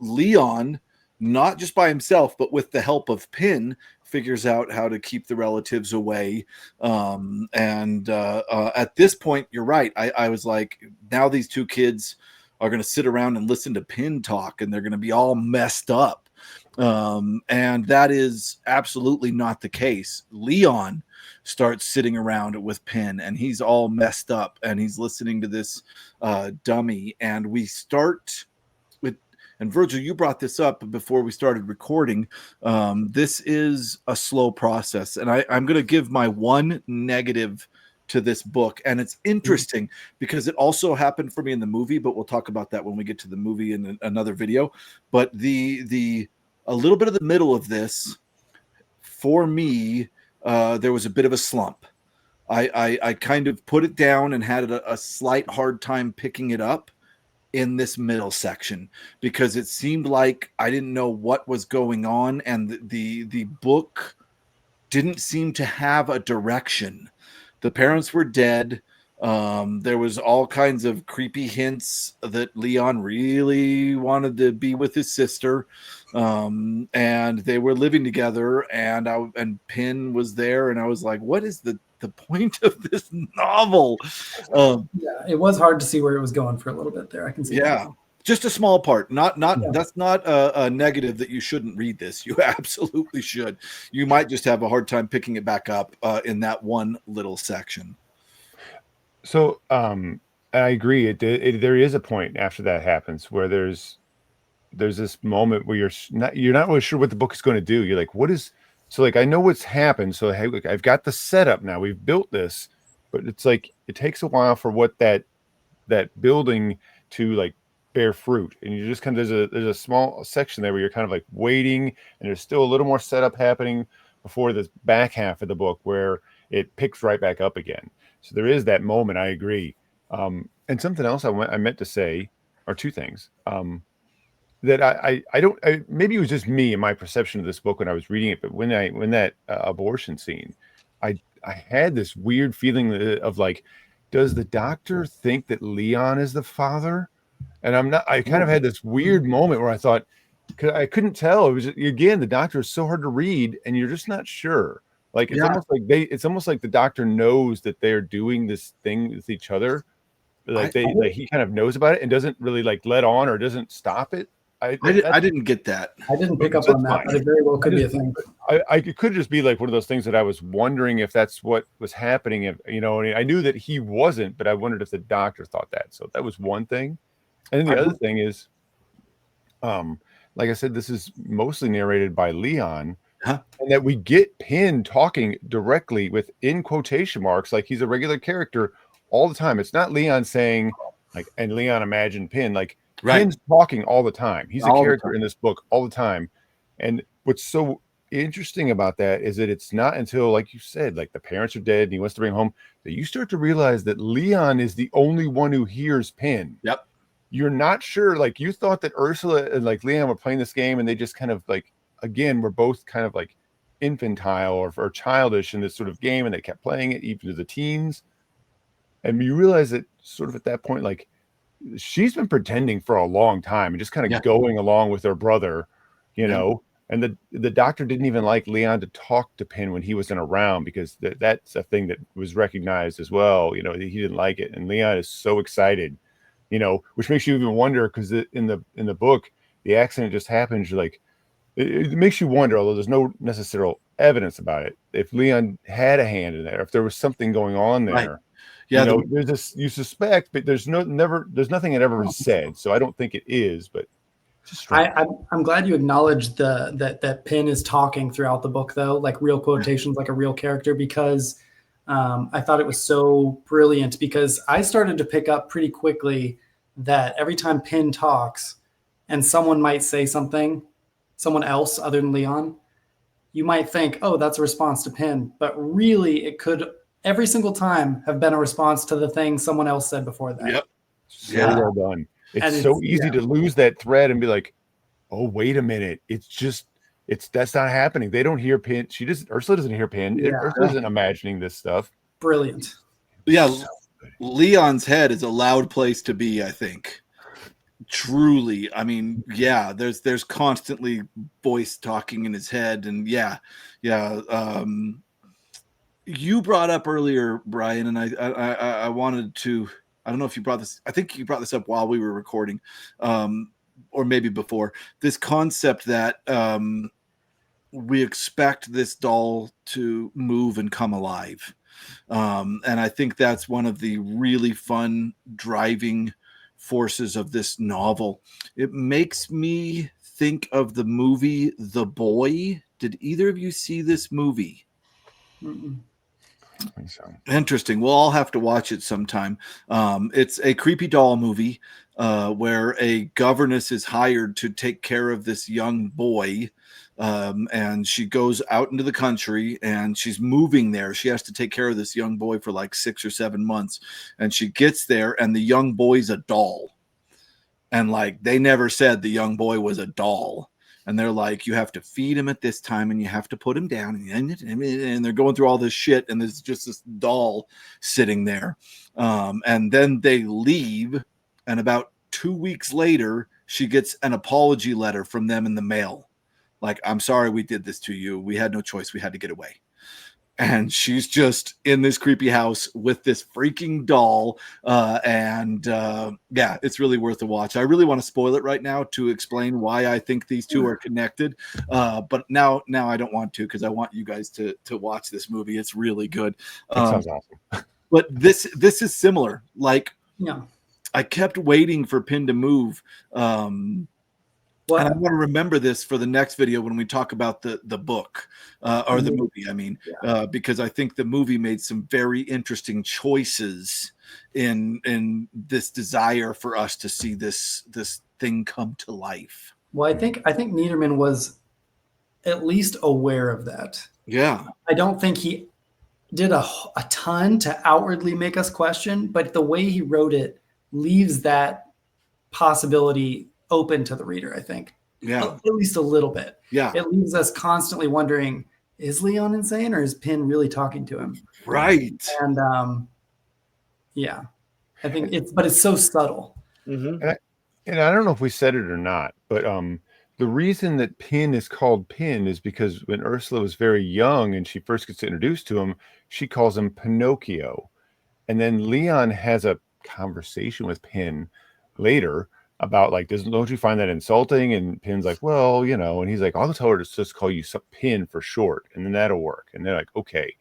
Leon, not just by himself, but with the help of Pin, figures out how to keep the relatives away. At this point, you're right. I was like, now these two kids are going to sit around and listen to Pin talk, and they're going to be all messed up. And that is absolutely not the case. Leon starts sitting around with Pin, and he's all messed up, and he's listening to this dummy. And we start with, and Virgil, you brought this up before we started recording. This is a slow process, and I'm going to give my one negative to this book, and it's interesting because it also happened for me in the movie, but we'll talk about that when we get to the movie in another video. But a little bit of the middle of this, for me, there was a bit of a slump. I kind of put it down and had a slight hard time picking it up in this middle section because it seemed like I didn't know what was going on, and the book didn't seem to have a direction. The parents were dead. There was all kinds of creepy hints that Leon really wanted to be with his sister, and they were living together, and Pin was there, and I was like, what is the point of this novel? It was hard to see where it was going for a little bit there. I can see that. Just a small part, that's not a negative that you shouldn't read this. You absolutely should. You might just have a hard time picking it back up in that one little section. So I agree. There is a point after that happens where there's this moment where you're not really sure what the book is going to do. You're like, what is, so like, I know what's happened. So hey, look, I've got the setup now, we've built this, but it's like, it takes a while for what that building to like bear fruit. And you just kind of, there's a small section there where you're kind of like waiting, and there's still a little more setup happening before this back half of the book where it picks right back up again. So there is that moment. I agree. And something else I meant to say, or two things, that I don't, maybe it was just me and my perception of this book when I was reading it, but when that abortion scene, I had this weird feeling of like, does the doctor think that Leon is the father? And I kind of had this weird moment where I thought, I couldn't tell. It was, again, the doctor is so hard to read, and you're just not sure. Like it's almost like the doctor knows that they're doing this thing with each other. Like he kind of knows about it and doesn't really like let on or doesn't stop it. I didn't get that. I didn't pick up on that, but it very well could be a thing. It could just be like one of those things that I was wondering if that's what was happening. If I knew that he wasn't, but I wondered if the doctor thought that. So that was one thing. And then the other thing is, like I said, this is mostly narrated by Leon. And that we get Pin talking directly within quotation marks, like he's a regular character all the time. It's not Leon saying like, and Leon imagined Pin, like Pin's talking all the time. He's a character in this book all the time. And what's so interesting about that is that it's not until, like you said, like the parents are dead and he wants to bring home, that you start to realize that Leon is the only one who hears Pin. Yep. You're not sure. Like you thought that Ursula and like Leon were playing this game, and they just kind of like, again, we're both kind of like infantile or childish in this sort of game, and they kept playing it even to the teens. And you realize that sort of at that point, like she's been pretending for a long time and just kind of going along with her brother, you know. And the doctor didn't even like Leon to talk to Pin when he wasn't around, because that's a thing that was recognized as well. You know, he didn't like it. And Leon is so excited, which makes you even wonder, because in the book, the accident just happens. You're like, it makes you wonder, although there's no necessary evidence about it, if Leon had a hand in there, if there was something going on there. Right. Yeah, There's this, you suspect, but there's nothing that ever was said. So I don't think it is, but just I'm glad you acknowledged that Pin is talking throughout the book, though, like real quotations, like a real character, because I thought it was so brilliant, because I started to pick up pretty quickly that every time Pin talks and someone might say something, someone else other than Leon, you might think, oh, that's a response to Pin. But really, it could every single time have been a response to the thing someone else said before that. Yep. So well done. It's so easy to lose that thread and be like, oh, wait a minute. That's not happening. They don't hear Pin. Ursula doesn't hear Pin. Yeah. Ursula isn't imagining this stuff. Brilliant. Yeah. So Leon's head is a loud place to be, I think. Truly. I mean, yeah, there's constantly voice talking in his head. And yeah. You brought up earlier, Bryan, and I wanted to, I don't know if you brought this, I think you brought this up while we were recording, or maybe before, this concept that we expect this doll to move and come alive. And I think that's one of the really fun driving forces of this novel. It makes me think of the movie The Boy. Did either of you see this movie? Mm-mm. I think so. Interesting. We'll all have to watch it sometime. It's a creepy doll movie where a governess is hired to take care of this young boy. And she goes out into the country and she's moving there. She has to take care of this young boy for like 6 or 7 months. And she gets there and the young boy's a doll. And like, they never said the young boy was a doll. And they're like, you have to feed him at this time and you have to put him down. And they're going through all this shit. And there's just this doll sitting there. And then they leave. And about 2 weeks later, she gets an apology letter from them in the mail. Like, I'm sorry we did this to you. We had no choice. We had to get away. And she's just in this creepy house with this freaking doll. Yeah, it's really worth a watch. I really want to spoil it right now to explain why I think these two are connected. But now I don't want to, because I want you guys to watch this movie. It's really good. That sounds awesome. But this is similar. Like, Yeah. I kept waiting for Pin to move. And I want to remember this for the next video when we talk about the book or the movie, I mean, because I think the movie made some very interesting choices in this desire for us to see this thing come to life. Well, I think Neiderman was at least aware of that. Yeah. I don't think he did a ton to outwardly make us question, but the way he wrote it leaves that possibility open to the reader, I think. Yeah. At least a little bit. Yeah. It leaves us constantly wondering, is Leon insane or is Pin really talking to him? Right. And yeah, I think it's so subtle. Mm-hmm. And I don't know if we said it or not, but the reason that Pin is called Pin is because when Ursula was very young and she first gets introduced to him, she calls him Pinocchio. And then Leon has a conversation with Pin later about like, don't you find that insulting? And Pin's like, well, and he's like, I'll tell her to just call you Pin for short, and then that'll work. And they're like, okay.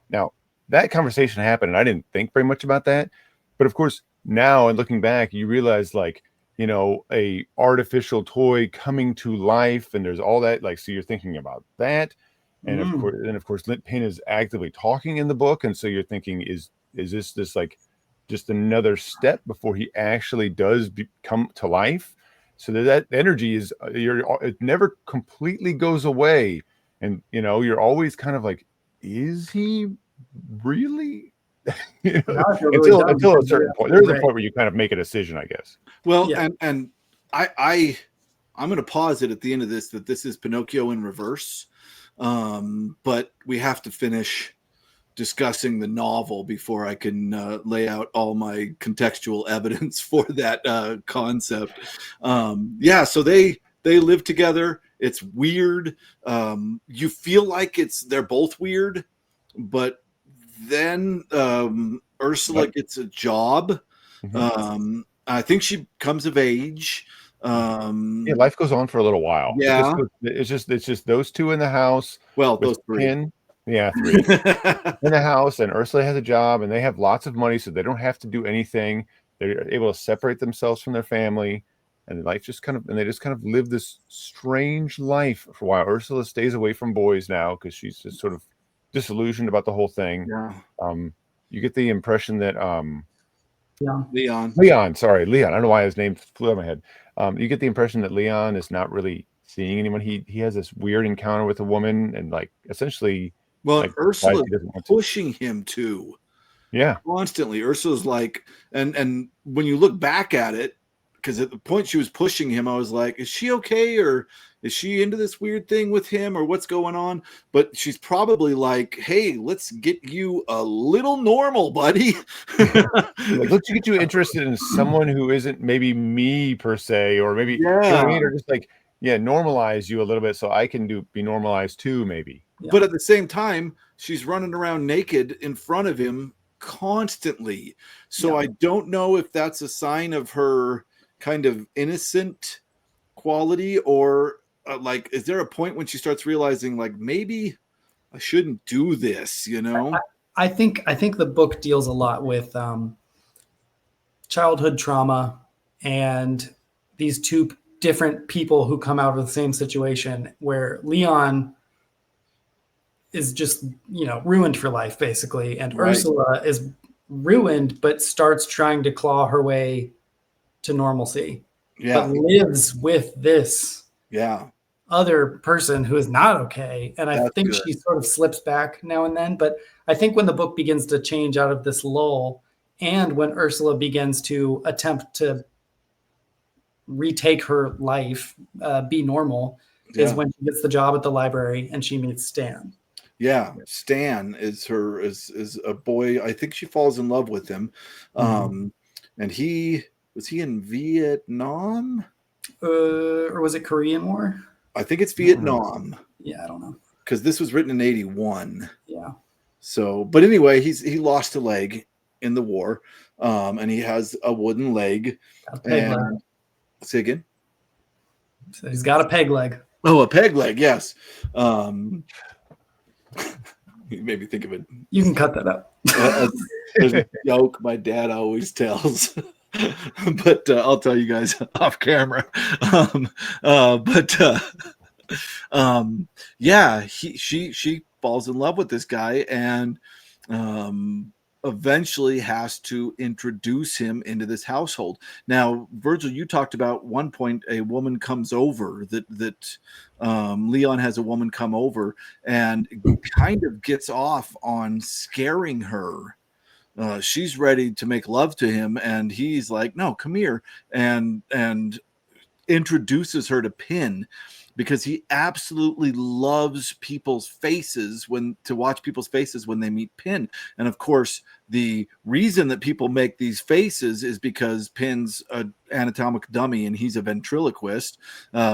Now that conversation happened, and I didn't think very much about that. But of course, now and looking back, you realize like, a artificial toy coming to life, and there's all that, like, so you're thinking about that. And of course, Pin is actively talking in the book. And so you're thinking, is this like just another step before he actually does come to life? So that energy is it never completely goes away. And, you're always kind of like, is he really? Until a certain point. There's a point where you kind of make a decision, I guess. Well, yeah. and I'm going to pause it at the end of this, that this is Pinocchio in reverse. But we have to finish discussing the novel before I can lay out all my contextual evidence for that concept. So they live together. It's weird. You feel like they're both weird, but then Ursula gets a job. I think she comes of age. Yeah, life goes on for a little while. Yeah. It's just those two in the house Well, with those three. Pin. Yeah, three in the house, and Ursula has a job, and they have lots of money, so they don't have to do anything. They're able to separate themselves from their family, and they just kind of live this strange life for a while. Ursula stays away from boys now because she's just sort of disillusioned about the whole thing. Yeah. You get the impression that Leon. Leon. I don't know why his name flew out of my head. You get the impression that Leon is not really seeing anyone. He has this weird encounter with a woman, and like essentially, Well, like Ursula's he doesn't want to. pushing him to. Yeah, Constantly. Ursula's like, and when you look back at it, because at the point she was pushing him, I was like, is she okay, or is she into this weird thing with him, or what's going on? But she's probably like, hey, let's get you a little normal, buddy. like let's get you interested in someone who isn't maybe me per se, or maybe you know what I mean, or just like normalize you a little bit so I can be normalized too, maybe. Yeah. But at the same time, she's running around naked in front of him constantly. So I don't know if that's a sign of her kind of innocent quality, or like, is there a point when she starts realizing like maybe I shouldn't do this, you know? I think the book deals a lot with childhood trauma and these two different people who come out of the same situation, where Leon is just, ruined for life basically, and Right. Ursula is ruined but starts trying to claw her way to normalcy, but lives with this other person who is not okay. And I think she sort of slips back now and then. But I think when the book begins to change out of this lull, and when Ursula begins to attempt to retake her life, be normal, is when she gets the job at the library and she meets Stan. Yeah, Stan is a boy. I think she falls in love with him. And was he in Vietnam? Or was it Korean War? I think it's Vietnam. Yeah, I don't know. Because this was written in 81. Yeah. So, but anyway, he lost a leg in the war, and he has a wooden leg. Leg. Say again? So he's got a peg leg. Oh, a peg leg, yes. You made me think of it. You can cut that out. There's a joke my dad always tells. But I'll tell you guys off camera. She falls in love with this guy, and eventually has to introduce him into this household. Now, Virgil, you talked about one point a woman comes over, that Leon has a woman come over and kind of gets off on scaring her. She's ready to make love to him, and he's like, no, come here, and introduces her to Pin, because he absolutely loves people's faces, to watch people's faces when they meet Pin. And of course, the reason that people make these faces is because Pin's an anatomic dummy and he's a ventriloquist.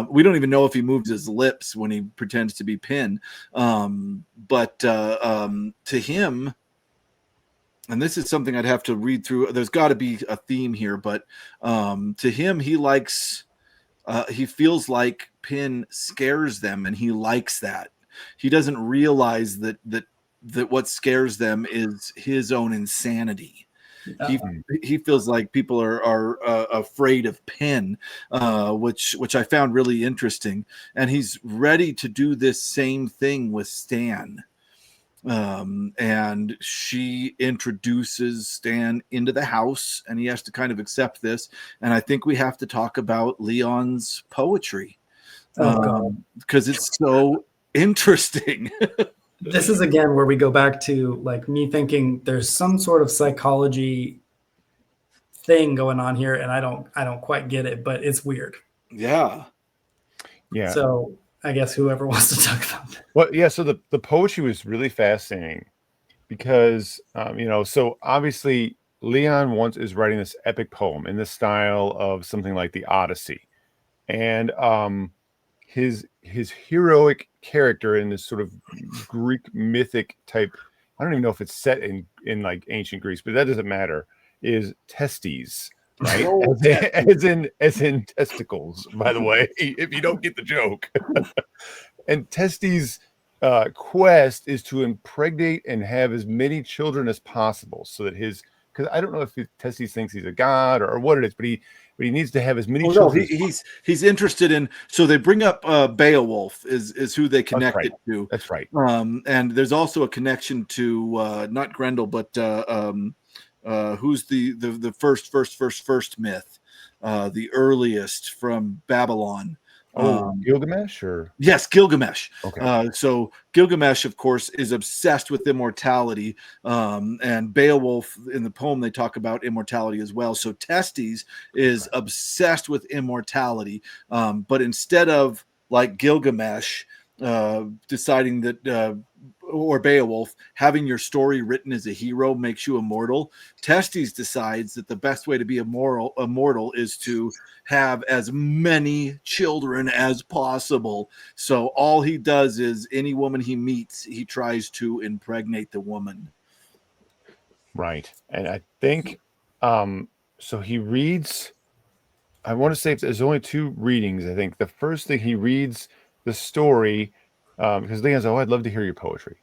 We don't even know if he moves his lips when he pretends to be Pin. But to him, and this is something I'd have to read through, there's got to be a theme here, but to him, he feels like Pin scares them, and he likes that. He doesn't realize that what scares them is his own insanity. He feels like people are afraid of Pin, which I found really interesting. And he's ready to do this same thing with Stan. And she introduces Stan into the house, and he has to kind of accept this. And I think we have to talk about Leon's poetry, because it's so interesting. This is again where we go back to like me thinking there's some sort of psychology thing going on here, and I don't quite get it, but it's weird. Yeah. So I guess whoever wants to talk about that. Well, yeah. So the poetry was really fascinating because, so obviously Leon is writing this epic poem in the style of something like the Odyssey, and his heroic character in this sort of Greek mythic type, I don't even know if it's set in like ancient Greece, but that doesn't matter, is Testes. right? Roll As in testicles, by the way, if you don't get the joke. And Testes' quest is to impregnate and have as many children as possible, so that because I don't know if Testes thinks he's a god or what it is, but he needs to have as many Oh no, children. he's interested in. So they bring up Beowulf is who they connect it to. That's right. And there's also a connection to not Grendel, but who's the first myth, the earliest from Babylon. Gilgamesh, or yes, Gilgamesh. okay. So Gilgamesh, of course, is obsessed with immortality, and Beowulf in the poem they talk about immortality as well. So Testes is obsessed with immortality, but instead of like Gilgamesh deciding that or Beowulf having your story written as a hero makes you immortal, Testes decides that the best way to be immortal is to have as many children as possible. So all he does is any woman he meets, he tries to impregnate the woman. Right. And I think so he reads, I want to say there's only 2 readings. I think the first thing he reads the story, because Leon's like, oh, I'd love to hear your poetry.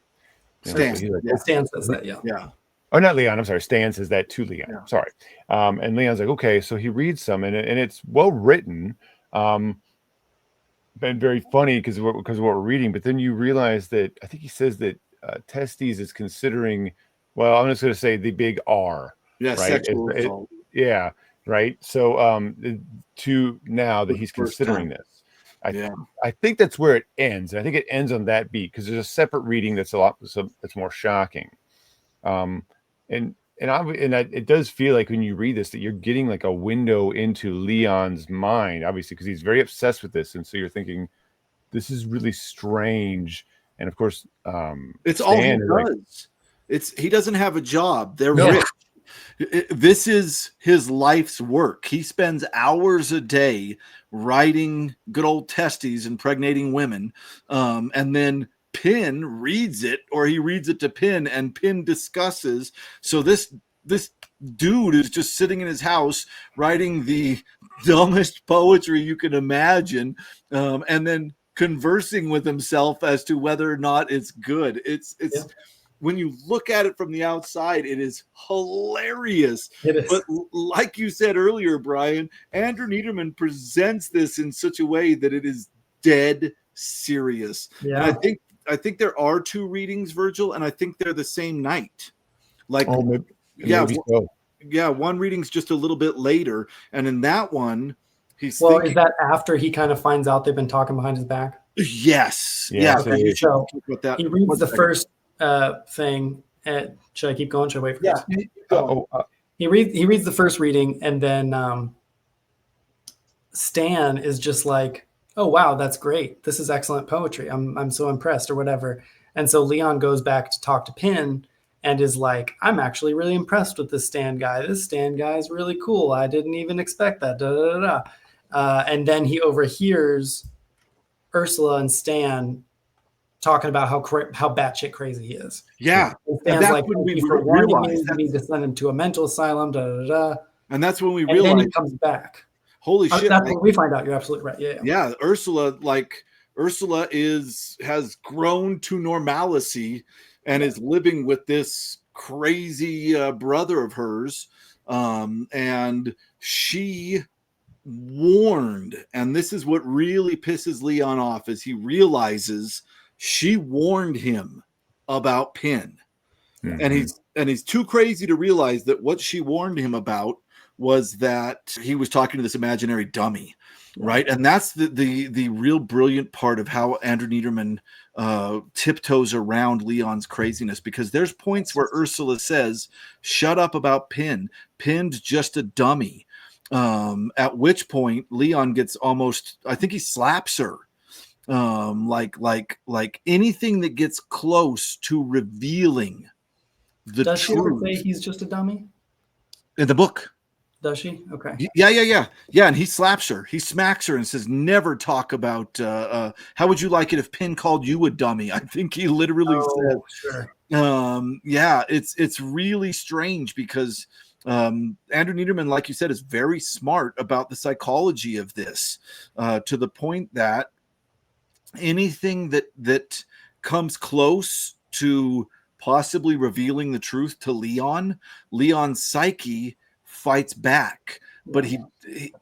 Stan, so he's like, Stan says that, yeah. Oh, not Leon. I'm sorry. Stan says that to Leon. Yeah. Sorry. And Leon's like, okay. So he reads some, and it's well written, and very funny because of what we're reading. But then you realize that I think he says that Testes is considering. Well, I'm just going to say the big R. Yeah, right? sexual assault. Yeah, right. So to now that he's considering this. I think that's where it ends. I think it ends on that beat because there's a separate reading that's that's more shocking. And it does feel like when you read this that you're getting like a window into Leon's mind, obviously, because he's very obsessed with this, and so you're thinking this is really strange. And of course, it's all he does. He doesn't have a job. They're rich. This is his life's work. He spends hours a day writing good old Testes, impregnating women, and then Pin reads it, or he reads it to Pin, and Pin discusses. So this dude is just sitting in his house writing the dumbest poetry you can imagine, and then conversing with himself as to whether or not it's good. It's when you look at it from the outside, it is hilarious. It is. But like you said earlier, Bryan, Andrew Neiderman presents this in such a way that it is dead serious. Yeah. And I think there are 2 readings, Virgil, and I think they're the same night. Like, maybe so. Yeah, one reading's just a little bit later, and in that one, is that after he kind of finds out they've been talking behind his back? Yes. Okay. So he reads the first thing. Should I keep going? Should I wait for this? He reads the first reading, and then Stan is just like, oh wow, that's great, this is excellent poetry, I'm so impressed, or whatever. And so Leon goes back to talk to Pin and is like, I'm actually really impressed with this Stan guy is really cool, I didn't even expect that, and then he overhears Ursula and Stan talking about how batshit crazy he is. Yeah. And that's like, when we realize to be descended to a mental asylum, and that's when we and realize then he comes back. Holy shit. That's when we find out. You're absolutely right. Yeah. Ursula has grown to normalcy and is living with this crazy brother of hers. And she warned, and this is what really pisses Leon off, is he realizes she warned him about Pin. Mm-hmm. And he's too crazy to realize that what she warned him about was that he was talking to this imaginary dummy, right? And that's the real brilliant part of how Andrew Neiderman tiptoes around Leon's craziness, because there's points where Ursula says, shut up about Pin. Pin's just a dummy. At which point Leon gets almost, I think he slaps her. Like anything that gets close to revealing the Does truth. She ever say he's just a dummy? In the book. Does she? Okay. Yeah. And he slaps her. He smacks her and says, never talk about, how would you like it if Pin called you a dummy? I think he literally said, sure. Yeah, it's really strange because Andrew Neiderman, like you said, is very smart about the psychology of this, to the point that anything that comes close to possibly revealing the truth to Leon's psyche fights back, but he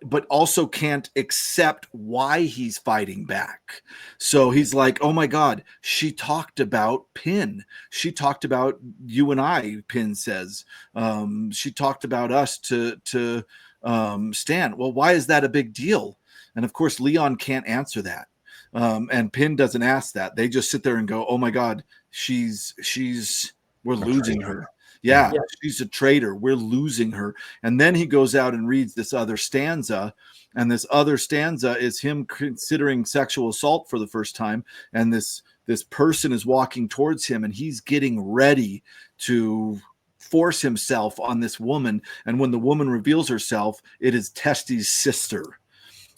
but also can't accept why he's fighting back. So he's like, oh my God, she talked about Pin. She talked about you and I, Pin says. She talked about us to Stan. Well, why is that a big deal? And of course, Leon can't answer that. And Pin doesn't ask that. They just sit there and go, oh my God, we're losing her. Yeah, she's a traitor. We're losing her. And then he goes out and reads this other stanza. And this other stanza is him considering sexual assault for the first time. And this person is walking towards him, and he's getting ready to force himself on this woman. And when the woman reveals herself, it is Testi's sister.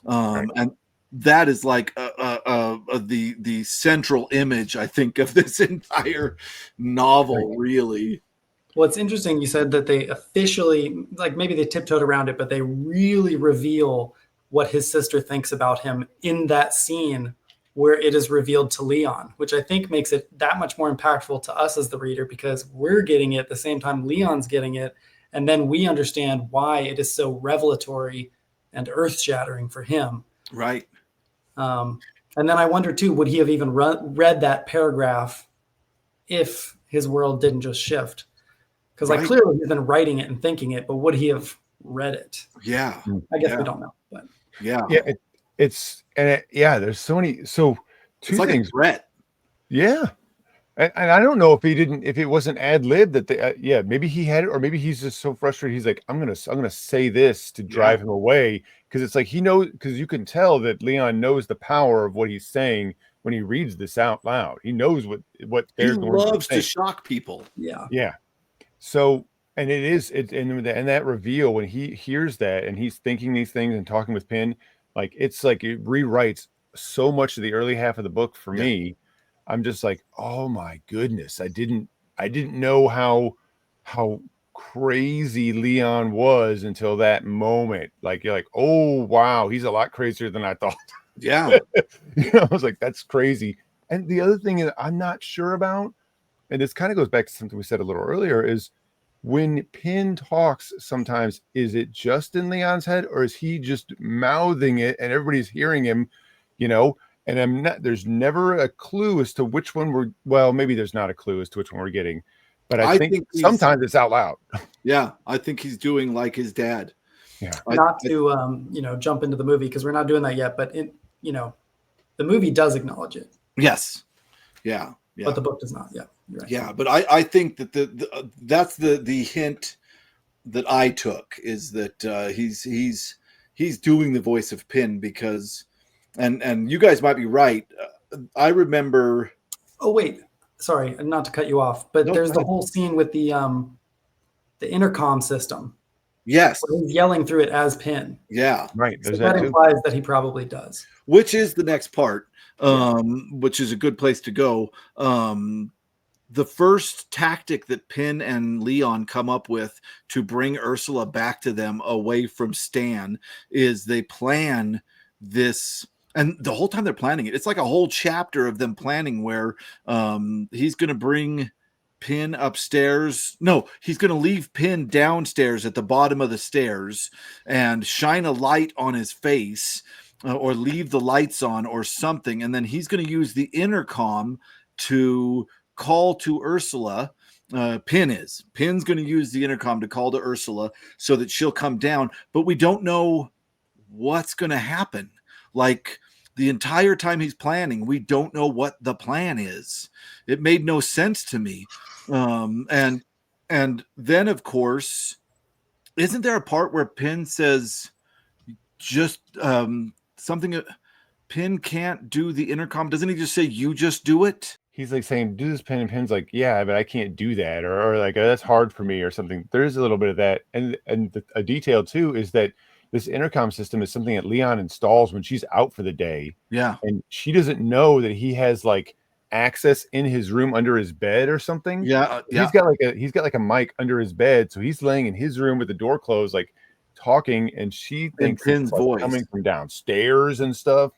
And that is like the central image, I think, of this entire novel, really. Well, it's interesting you said that they officially, like maybe they tiptoed around it, but they really reveal what his sister thinks about him in that scene where it is revealed to Leon, which I think makes it that much more impactful to us as the reader, because we're getting it at the same time Leon's getting it. And then we understand why it is so revelatory and earth-shattering for him. Right. And then I wonder, too, would he have even read that paragraph if his world didn't just shift? Because like clearly he's been writing it and thinking it, but would he have read it? Yeah. I guess we don't know. But there's so many. So two it's like things. A threat. Yeah. And I don't know if it wasn't ad lib that maybe he had it, or maybe he's just so frustrated. He's like, I'm gonna say this to drive him away, because it's like he knows, because you can tell that Leon knows the power of what he's saying when he reads this out loud. He knows what they're going to say. He loves to shock people. Yeah. So, and and that reveal when he hears that and he's thinking these things and talking with Pin, like it's like it rewrites so much of the early half of the book for me. I'm just like, oh my goodness, I didn't know how crazy Leon was until that moment. Like you're like, oh wow, he's a lot crazier than I thought. Yeah. I was like, that's crazy. And the other thing is I'm not sure about, and this kind of goes back to something we said a little earlier, is when Pin talks sometimes, is it just in Leon's head, or is he just mouthing it and everybody's hearing him, and there's never a clue as to which one maybe there's not a clue as to which one we're getting, but I think sometimes it's out loud. Yeah. I think he's doing like his dad. Yeah. Not to jump into the movie, because we're not doing that yet, but the movie does acknowledge it. Yes. Yeah. Yeah. But the book does not. Yeah. Right. Yeah. But I think that that's the hint that I took, is that he's doing the voice of Pin, because, and you guys might be right. I remember. Oh, wait, sorry, not to cut you off, but there's the whole scene with the intercom system. Yes. Where he's yelling through it as Pin. Yeah. Right. So that implies that he probably does. Which is the next part, which is a good place to go. The first tactic that Pin and Leon come up with to bring Ursula back to them away from Stan is they plan this. And the whole time they're planning it, it's like a whole chapter of them planning where he's going to bring Pin upstairs. No, he's going to leave Pin downstairs at the bottom of the stairs and shine a light on his face, or leave the lights on or something. And then he's going to use the intercom to call to Ursula. Pin's going to use the intercom to call to Ursula so that she'll come down. But we don't know what's going to happen. Like, the entire time he's planning, we don't know what the plan is. It made no sense to me. And then, of course, isn't there a part where Pin says just something? Pin can't do the intercom. Doesn't he just say, you just do it? He's like saying, do this, Pin, and Pin's like, yeah, but I can't do that. Or like, that's hard for me or something. There is a little bit of that. And a detail too is that this intercom system is something that Leon installs when she's out for the day. Yeah. And she doesn't know that he has like access in his room under his bed or something. Yeah, He's got like a mic under his bed, so he's laying in his room with the door closed, like talking, and she in thinks Pin's it's like voice. coming from downstairs and stuff.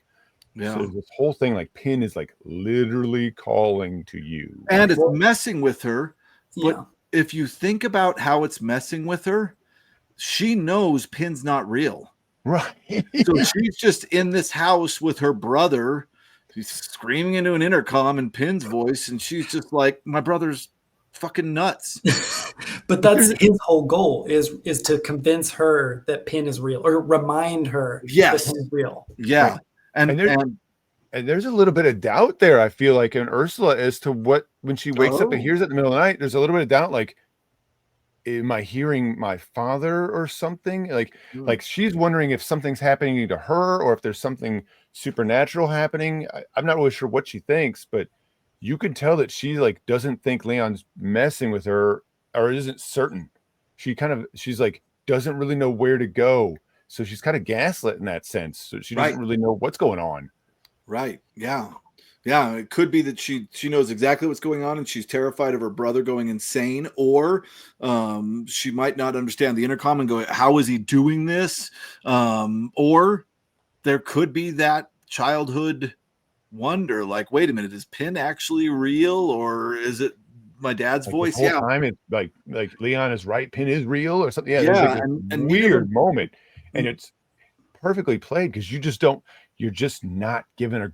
Yeah. So this whole thing, like Pin is like literally calling to you, And it's messing with her. But Yeah. if you think about how it's messing with her, she knows Pin's not real. right? So she's just in this house with her brother. She's screaming into an intercom in Pin's voice, and she's just like, my brother's fucking nuts. But that's his whole goal is to convince her that Pin is real, or remind her Yes. that Pin is real. Yeah. And there's a little bit of doubt there, I feel like, in Ursula as to what, when she wakes up and hears it in the middle of the night, there's a little bit of doubt, like, am I hearing my father or something? Like she's wondering if something's happening to her or if there's something supernatural happening. I'm not really sure what she thinks, but you can tell that she like doesn't think Leon's messing with her or isn't certain. She's like doesn't really know where to go. So she's kind of gaslit in that sense. So she doesn't really know what's going on. Right. Yeah. Yeah. It could be that she knows exactly what's going on and she's terrified of her brother going insane, or she might not understand the intercom and go, how is he doing this? Or there could be that childhood wonder, like, wait a minute, is Pin actually real, or is it my dad's voice? The whole time it's like Leon is right, Pin is real or something. Yeah, yeah, there's like and weird moment, and it's perfectly played because you're just not given a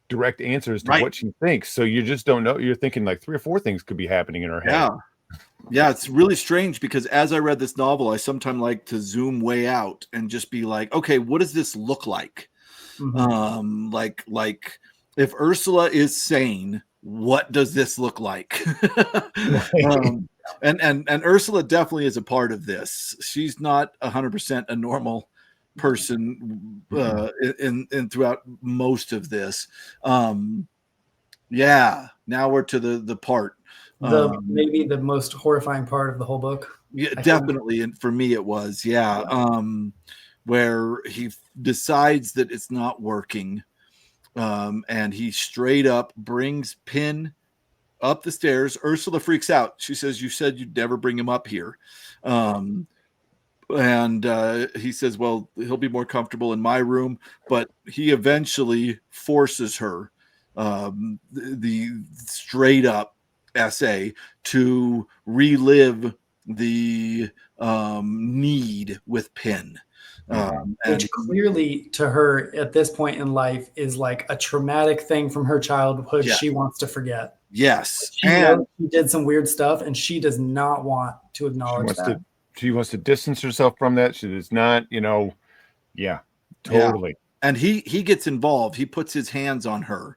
direct answer as to what she thinks, so you just don't know. You're thinking like 3 or 4 things could be happening in her head. Yeah, it's really strange because as I read this novel, I sometimes like to zoom way out and just be like, okay, what does this look like? Mm-hmm. Like if Ursula is sane, what does this look like? And Ursula definitely is a part of this. She's not 100% a normal person in throughout most of this. Yeah, now we're to the part. Maybe the most horrifying part of the whole book. Yeah, definitely. And for me, it was, where he decides that it's not working. And he straight up brings Pin up the stairs. Ursula freaks out. She says, you said you'd never bring him up here. And he says, well, he'll be more comfortable in my room. But he eventually forces her, the straight up essay, to relive the need with Pin. Which clearly to her at this point in life is like a traumatic thing from her childhood. She wants to forget. Yes. She knows she did some weird stuff and she does not want to acknowledge that. She wants to distance herself from that. She does not, totally. Yeah. And he gets involved. He puts his hands on her.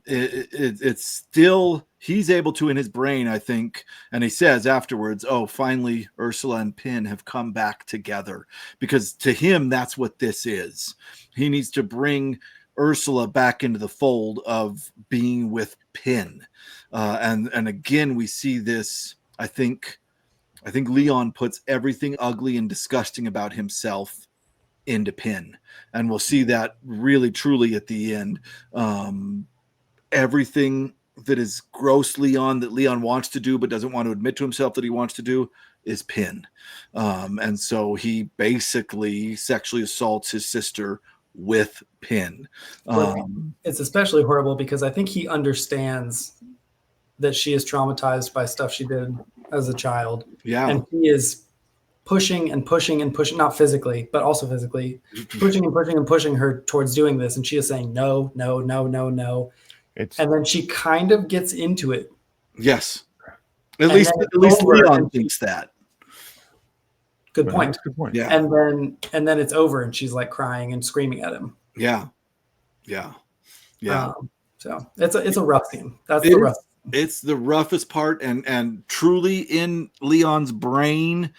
It's still, he's able to in his brain, I think. And he says afterwards, oh, finally, Ursula and Pin have come back together. Because to him, that's what this is. He needs to bring Ursula back into the fold of being with Pin. And again, we see this, I think Leon puts everything ugly and disgusting about himself into Pin, and we'll see that really truly at the end. Everything that is gross Leon, that Leon wants to do but doesn't want to admit to himself that he wants to do, is Pin. And so he basically sexually assaults his sister with Pin. It's especially horrible because I think he understands that she is traumatized by stuff she did as a child. Yeah. And he is pushing and pushing and pushing, not physically, but also physically, pushing and pushing and pushing her towards doing this. And she is saying, no, no, no, no, no. And then she kind of gets into it. Yes. At least Leon thinks that. Good point. Good point. Yeah. And then it's over and she's like crying and screaming at him. Yeah. Yeah. Yeah. So it's a rough scene. That's the rough. It's the roughest part, and truly in Leon's brain,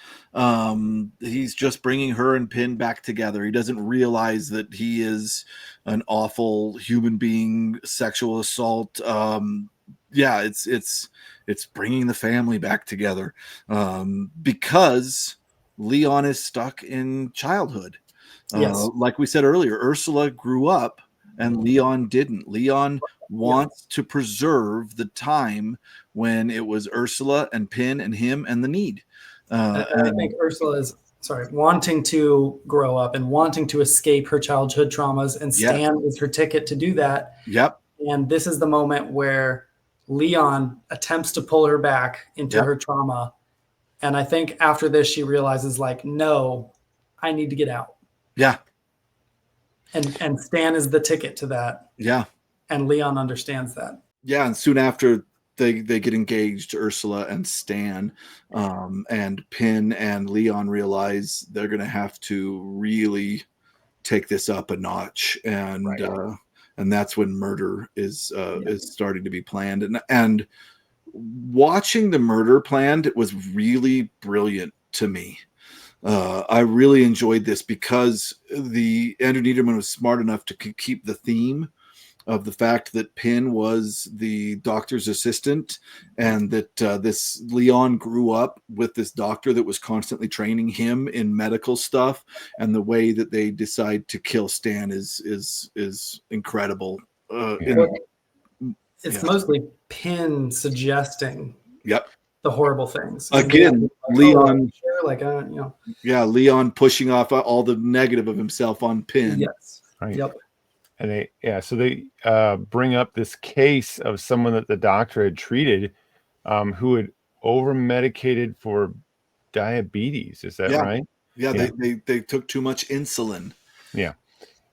he's just bringing her and Pin back together. He doesn't realize that he is an awful human being, sexual assault. It's bringing the family back together, because Leon is stuck in childhood. Yes. Like we said earlier, Ursula grew up and Leon didn't. Leon wants to preserve the time when it was Ursula and Pin and him and the Need. And I think Ursula is wanting to grow up and wanting to escape her childhood traumas, and Stan is her ticket to do that. Yep. And this is the moment where Leon attempts to pull her back into her trauma. And I think after this, she realizes, like, no, I need to get out. Yeah. And Stan is the ticket to that. Yeah. And Leon understands that. Yeah. And soon after they get engaged, Ursula and Stan, and Pin and Leon realize they're going to have to really take this up a notch. And that's when murder is starting to be planned. And watching the murder planned was really brilliant to me. I really enjoyed this because Andrew Neiderman was smart enough to keep the theme of the fact that Pin was the doctor's assistant, and that this Leon grew up with this doctor that was constantly training him in medical stuff. And the way that they decide to kill Stan is incredible. It's mostly Pin suggesting the horrible things. Again, Leon, Leon pushing off all the negative of himself on Pin. Yes. Right. Yep. And they bring up this case of someone that the doctor had treated, who had over medicated for diabetes. Is that right? Yeah, they took too much insulin. Yeah.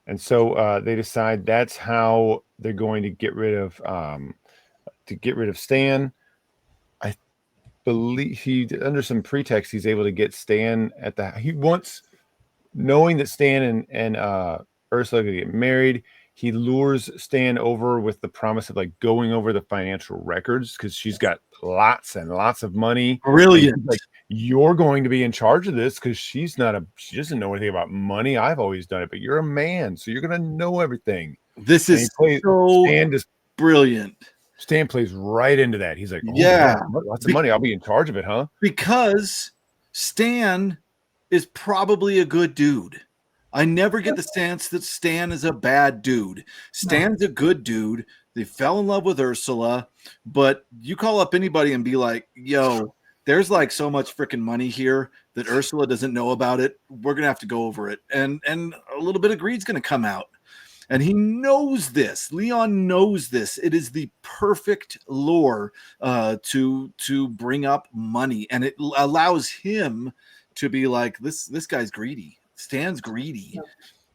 And so they decide that's how they're going to get rid of Stan. I believe under some pretext, he's able to get Stan he wants, knowing that Stan and Ursula are going to get married. He lures Stan over with the promise of, like, going over the financial records, because she's got lots and lots of money. Brilliant. Like, you're going to be in charge of this because she doesn't know anything about money. I've always done it, but you're a man, so you're going to know everything. This is brilliant. Stan plays right into that. He's like, lots of money. I'll be in charge of it, huh? Because Stan is probably a good dude. I never get the sense that Stan is a bad dude. Stan's a good dude. They fell in love with Ursula, but you call up anybody and be like, yo, there's like so much freaking money here that Ursula doesn't know about it. We're going to have to go over it. And a little bit of greed's going to come out. And he knows this. Leon knows this. It is the perfect lure to bring up money. And it allows him to be like, this guy's greedy. Stan's greedy.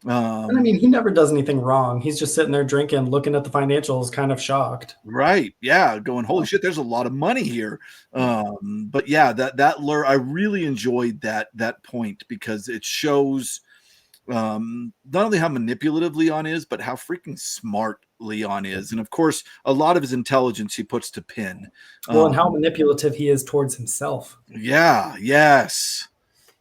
And I mean, he never does anything wrong. He's just sitting there drinking, looking at the financials, kind of shocked. Right. Yeah. Going, holy shit, there's a lot of money here. But yeah, that lure, I really enjoyed that point, because it shows not only how manipulative Leon is, but how freaking smart Leon is. And of course, a lot of his intelligence he puts to Pin. Well, and how manipulative he is towards himself. Yeah. Yes.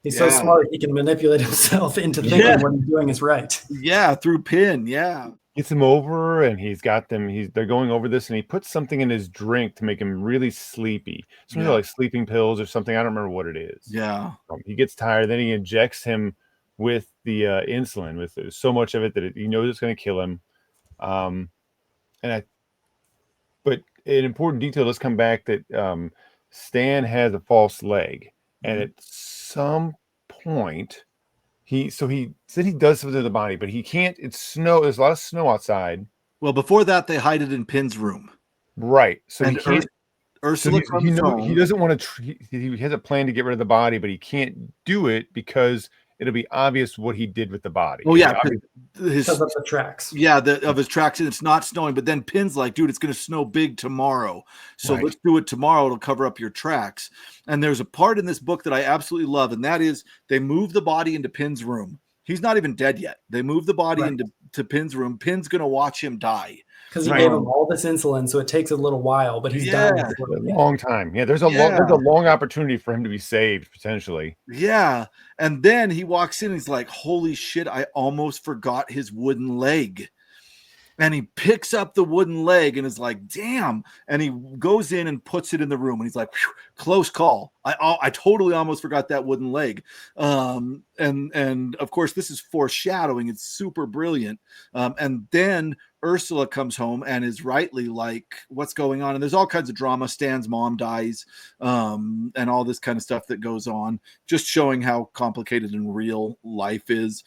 He's so smart, he can manipulate himself into thinking what he's doing is right. Yeah, through Pin. Yeah. Gets him over, and he's got them. They're going over this, and he puts something in his drink to make him really sleepy. Something like sleeping pills or something. I don't remember what it is. Yeah. He gets tired. Then he injects him with the insulin, with so much of it that he knows it's going to kill him. But an important detail, let's come back, that Stan has a false leg, and at some point he said he does something to the body, but he can't. It's snow. There's a lot of snow outside. Well, before that, they hide it in Pin's room. Right. So and he can't. Ursula comes home. He doesn't want to. He has a plan to get rid of the body, but he can't do it because it'll be obvious what he did with the body. Oh yeah, because of the tracks. Yeah, of his tracks, and it's not snowing. But then Pin's like, dude, it's going to snow big tomorrow, so let's do it tomorrow. It'll cover up your tracks. And there's a part in this book that I absolutely love, and that is they move the body into Pin's room. He's not even dead yet. They move the body into Pin's room. Pin's going to watch him die. Because he gave him all this insulin, so it takes a little while, but he's done a long time. Yeah, there's a long opportunity for him to be saved, potentially. Yeah. And then he walks in and he's like, holy shit, I almost forgot his wooden leg. and he picks up the wooden leg and is like, damn. And he goes in and puts it in the room. And he's like, close call. I totally almost forgot that wooden leg. And of course, this is foreshadowing. It's super brilliant. And then Ursula comes home and is rightly like, what's going on? And there's all kinds of drama. Stan's mom dies, and all this kind of stuff that goes on, just showing how complicated in real life is.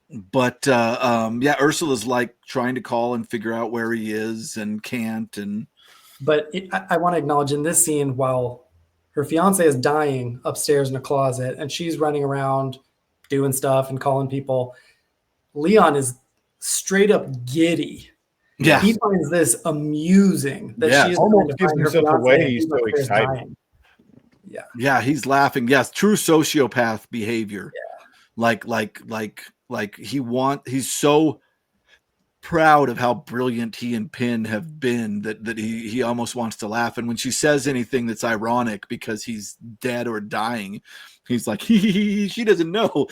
But Ursula's like trying to call and figure out where he is and can't. But I want to acknowledge in this scene, while her fiance is dying upstairs in a closet and she's running around doing stuff and calling people, Leon is straight up giddy. Yeah, he finds this amusing that she is almost gives himself away. He's so excited. Dying. Yeah, he's laughing. Yes, true sociopath behavior. Yeah. He's so proud of how brilliant he and Pin have been that he almost wants to laugh. And when she says anything that's ironic because he's dead or dying, he's like, she doesn't know.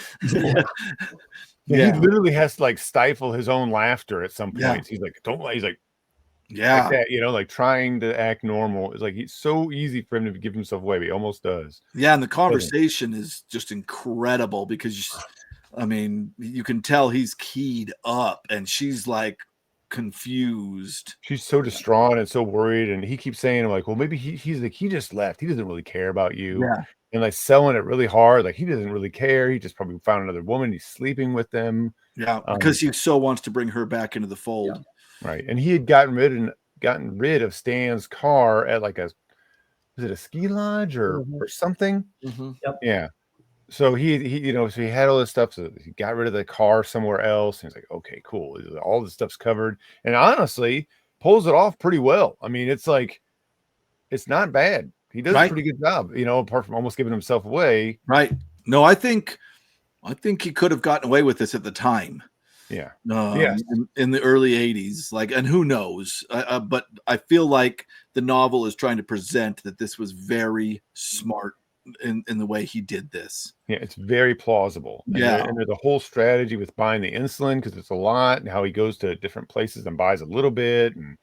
Yeah. He literally has to like stifle his own laughter at some point. Yeah. He's like, don't lie. He's like, yeah, like that, like trying to act normal. It's like, it's so easy for him to give himself away, but he almost does. Yeah. And the conversation is just incredible because you can tell he's keyed up and she's like confused. She's so distraught and so worried. And he keeps saying, like, well, maybe he's like, he just left. He doesn't really care about you. Yeah. And like selling it really hard. Like he doesn't really care. He just probably found another woman. He's sleeping with them. Yeah. Because he so wants to bring her back into the fold. Yeah. Right. And he had gotten rid of Stan's car at like was it a ski lodge or something? Mm-hmm. Yep. Yeah. So he so he had all this stuff. So he got rid of the car somewhere else. And he's like, okay, cool. All this stuff's covered. And honestly, pulls it off pretty well. I mean, it's like, it's not bad. He does a pretty good job, apart from almost giving himself away. Right. No, I think he could have gotten away with this at the time. Yeah. In the early 80s, and who knows? But I feel like the novel is trying to present that this was very smart in the way he did this. Yeah, it's very plausible. And there's a whole strategy with buying the insulin because it's a lot, and how he goes to different places and buys a little bit, and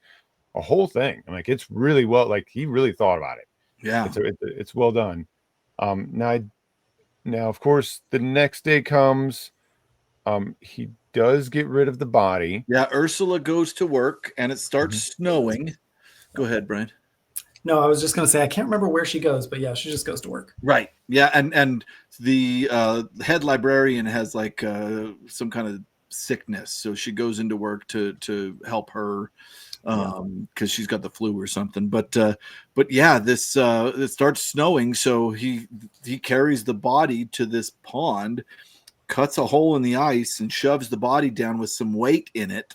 a whole thing. I'm like, it's really well, like he really thought about it. Yeah, it's well done. Now, of course, the next day comes. He does get rid of the body. Yeah, Ursula goes to work, and it starts snowing. Go ahead, Bryan. No, I was just going to say, I can't remember where she goes, but yeah, she just goes to work. Right. Yeah. And the head librarian has like some kind of sickness. So she goes into work to help her because she's got the flu or something. But yeah, this it starts snowing. So he carries the body to this pond, cuts a hole in the ice and shoves the body down with some weight in it.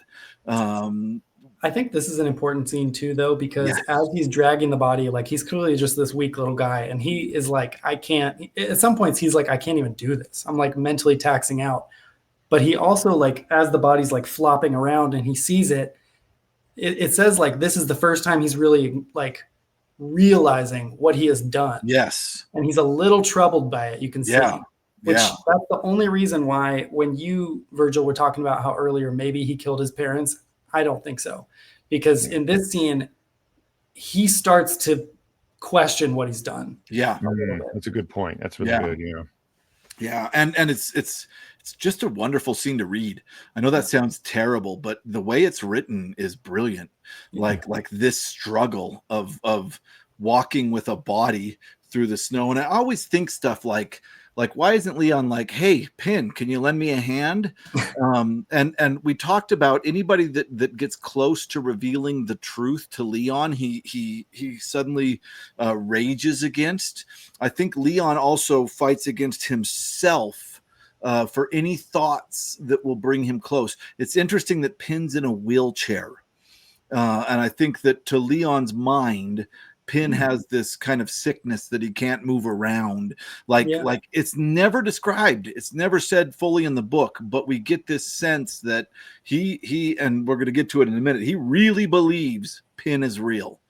I think this is an important scene too, though, because as he's dragging the body, like he's clearly just this weak little guy. And he is like, at some points he's like, I can't even do this. I'm like mentally taxing out. But he also like, as the body's like flopping around and he sees it, it says like, this is the first time he's really like realizing what he has done. Yes. And he's a little troubled by it. You can see. Yeah. Which that's the only reason why when you, Virgil, were talking about how earlier maybe he killed his parents, I don't think so. Because in this scene, he starts to question what he's done. Yeah. That's a good point. That's really good. Yeah. Yeah. And it's just a wonderful scene to read. I know that sounds terrible, but the way it's written is brilliant. Like this struggle of walking with a body through the snow. And I always think stuff like why isn't Leon like, hey, Pin, can you lend me a hand? And we talked about anybody that gets close to revealing the truth to Leon, he suddenly rages against. I think Leon also fights against himself for any thoughts that will bring him close. It's interesting that Pin's in a wheelchair. And I think that to Leon's mind, Pin has this kind of sickness that he can't move around. Like it's never described. It's never said fully in the book, but we get this sense that he and we're going to get to it in a minute. He really believes Pin is real.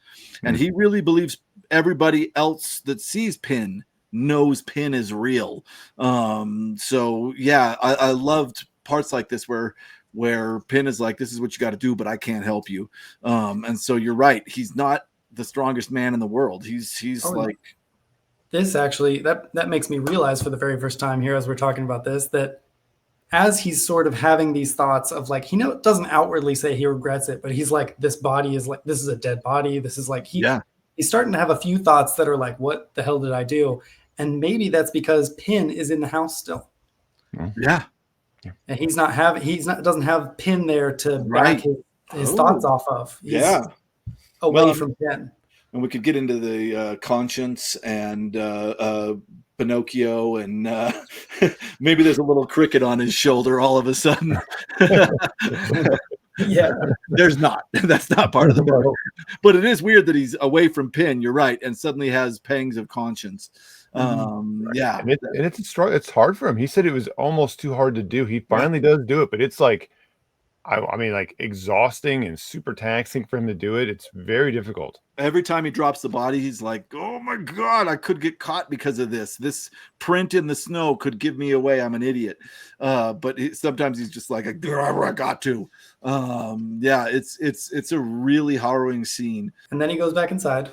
And he really believes everybody else that sees Pin knows Pin is real. So yeah, I loved parts like this where where Pin is like, this is what you got to do, but I can't help you. And so you're right. He's not the strongest man in the world. He's like, this actually, that makes me realize for the very first time here, as we're talking about this, that as he's sort of having these thoughts of like, he doesn't outwardly say he regrets it, but he's like, this body is like, this is a dead body. This is like, he's starting to have a few thoughts that are like, what the hell did I do? And maybe that's because Pin is in the house still. Yeah. And doesn't have Pin there to back his thoughts off of. He's away from Pin. And we could get into the conscience and Pinocchio, and maybe there's a little cricket on his shoulder all of a sudden. Yeah, there's not. That's not part of the book. But it is weird that he's away from Pin. You're right, and suddenly has pangs of conscience. Yeah, and it's hard for him. He said it was almost too hard to do. He finally does do it, but it's like, I mean, like exhausting and super taxing for him to do it. It's very difficult. Every time he drops the body, he's like, oh my God, I could get caught because of this. This print in the snow could give me away. I'm an idiot. But sometimes he's just like, I got to. Yeah, it's a really harrowing scene. And then he goes back inside.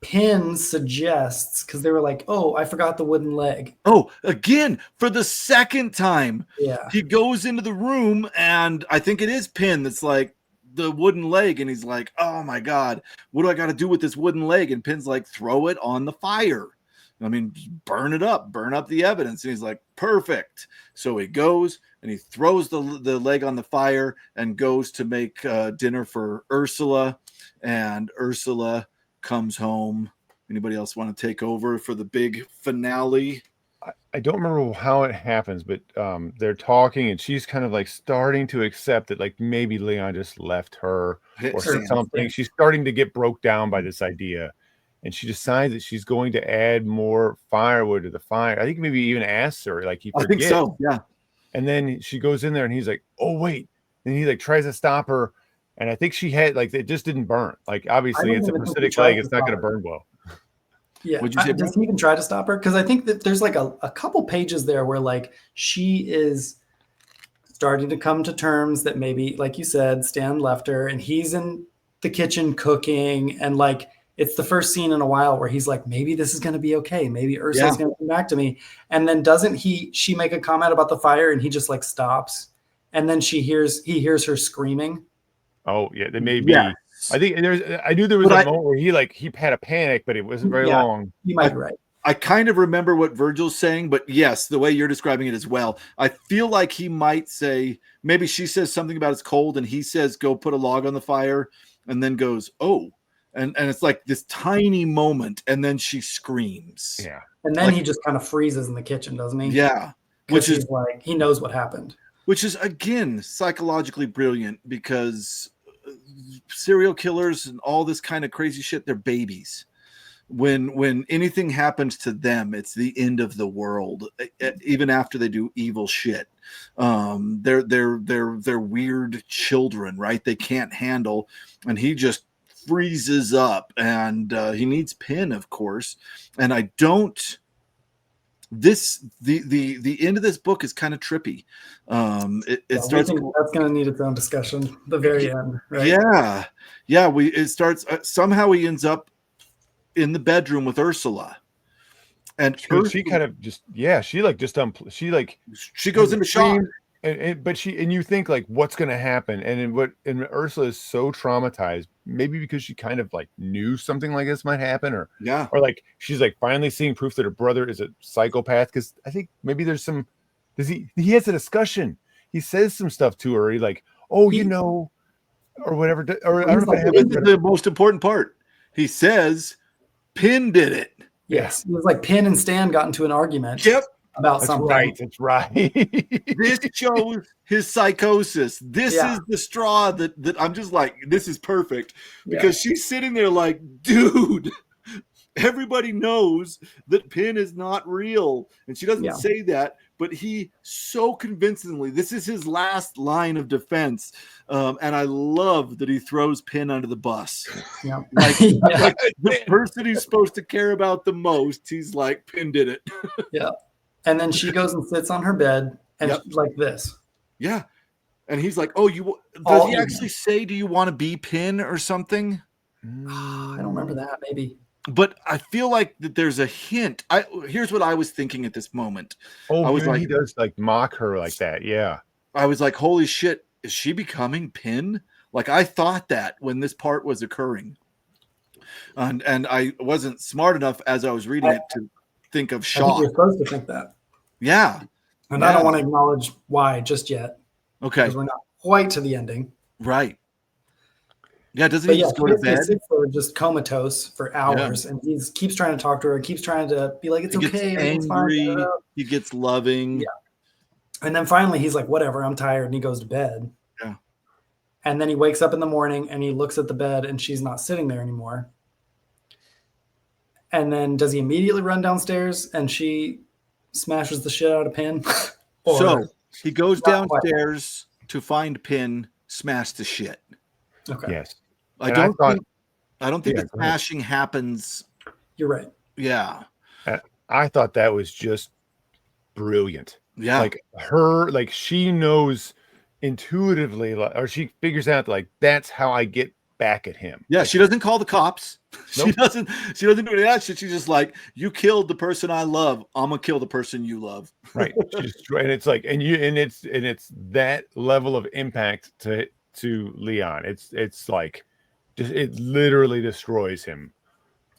Pin suggests, because they were like, oh, I forgot the wooden leg. Oh, again, for the second time. Yeah. He goes into the room, and I think it is Pin that's like, the wooden leg, and he's like, oh my God, what do I got to do with this wooden leg? And Pin's like, throw it on the fire. I mean, burn up the evidence. And he's like, perfect. So he goes and he throws the leg on the fire and goes to make dinner for Ursula, and Ursula comes home. Anybody else want to take over for the big finale? I don't remember how it happens, but they're talking, and she's kind of like starting to accept that, like maybe Leon just left her or something. She's starting to get broke down by this idea, and she decides that she's going to add more firewood to the fire. I think maybe even asks her, like he forgets. I think so, yeah. And then she goes in there, and he's like, "Oh wait!" And he like tries to stop her, and I think she had like it just didn't burn. Like obviously it's a prosthetic leg; it's not going to burn well. Yeah. Does he even try to stop her? Because I think that there's like a couple pages there where like she is starting to come to terms that maybe, like you said, Stan left her, and he's in the kitchen cooking, and like it's the first scene in a while where he's like, maybe this is going to be okay. Maybe Ursula's going to come back to me. And then doesn't she make a comment about the fire, and he just like stops, and then he hears her screaming. Oh yeah, they may be. Yeah. I think I knew there was a moment where he had a panic, but it wasn't very long. You might be right. I kind of remember what Virgil's saying, but yes, the way you're describing it as well. I feel like he might say, maybe she says something about it's cold, and he says, go put a log on the fire, and then goes, oh, and it's like this tiny moment, and then she screams. Yeah. And then he just kind of freezes in the kitchen, doesn't he? Yeah. Which is like, he knows what happened. Which is, again, psychologically brilliant, because serial killers and all this kind of crazy shit, they're babies. When anything happens to them, it's the end of the world. Even after they do evil shit, they're weird children, right? They can't handle, and he just freezes up, and he needs Pin, of course. And I don't. The end of this book is kind of trippy. It starts. That's going to need its own discussion. The very end, right? Yeah. It starts. Somehow he ends up in the bedroom with Ursula, and she kind of just she goes into shock. But you think like what's going to happen, and Ursula is so traumatized, maybe because she kind of like knew something like this might happen, or like she's like finally seeing proof that her brother is a psychopath. Because I think maybe there's some. He has a discussion. He says some stuff to her. He's like, or whatever. Or I don't know. This is the most important part. He says, Pin did it. Yes, it was like Pin and Stan got into an argument. Yep. About something. That's right. This shows his psychosis. This is the straw that I'm just like, this is perfect, because she's sitting there like, dude, everybody knows that Pin is not real, and she doesn't say that, but he so convincingly, this is his last line of defense, and I love that he throws Pin under the bus. Yeah. Like the person he's supposed to care about the most, he's like, Pin did it. Yeah. And then she goes and sits on her bed and like this. Yeah. And he's like, oh, does he actually say, do you want to be Pin or something? I don't remember that, maybe. But I feel like that there's a hint. Here's what I was thinking at this moment. Oh, I was he does like mock her like that. Yeah. I was like, holy shit, is she becoming Pin? Like, I thought that when this part was occurring. And I wasn't smart enough as I was reading it to think of shock. I think you're supposed to think that. Yeah. And I don't want to acknowledge why just yet. Okay. Because we're not quite to the ending. Right. Yeah, doesn't he just go to bed? Just comatose for hours, and he keeps trying to talk to her, keeps trying to be like, it's okay. Gets angry. He gets loving. Yeah. And then finally he's like, whatever, I'm tired, and he goes to bed. Yeah. And then he wakes up in the morning and he looks at the bed and she's not sitting there anymore. And then does he immediately run downstairs and she smashes the shit out of Pin? So he goes downstairs to find Pin, smash the shit. Okay. Yes. I don't think the smashing happens. You're right. Yeah. I thought that was just brilliant. Yeah. Like she knows intuitively, or she figures out like that's how I get back at him. Yeah, she doesn't call the cops. Nope. She doesn't do any of that shit. She's just like, you killed the person I love. I'm gonna kill the person you love. Right. And it's like, and it's that level of impact to Leon. It's like it literally destroys him.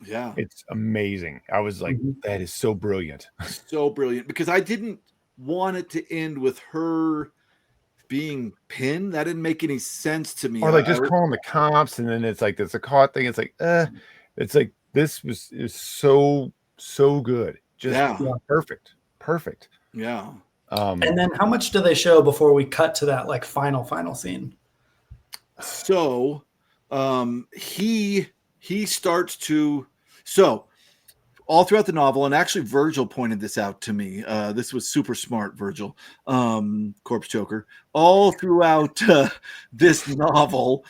Yeah. It's amazing. I was like, that is so brilliant. So brilliant, because I didn't want it to end with her being Pin. That didn't make any sense to me. Or like just calling the cops, and then it's like there's a caught thing. It's like, it's like this is so good. Just perfect. Yeah. And then how much do they show before we cut to that like final scene? So he starts to all throughout the novel, and actually Virgil pointed this out to me. This was super smart, Virgil, corpse choker. All throughout this novel,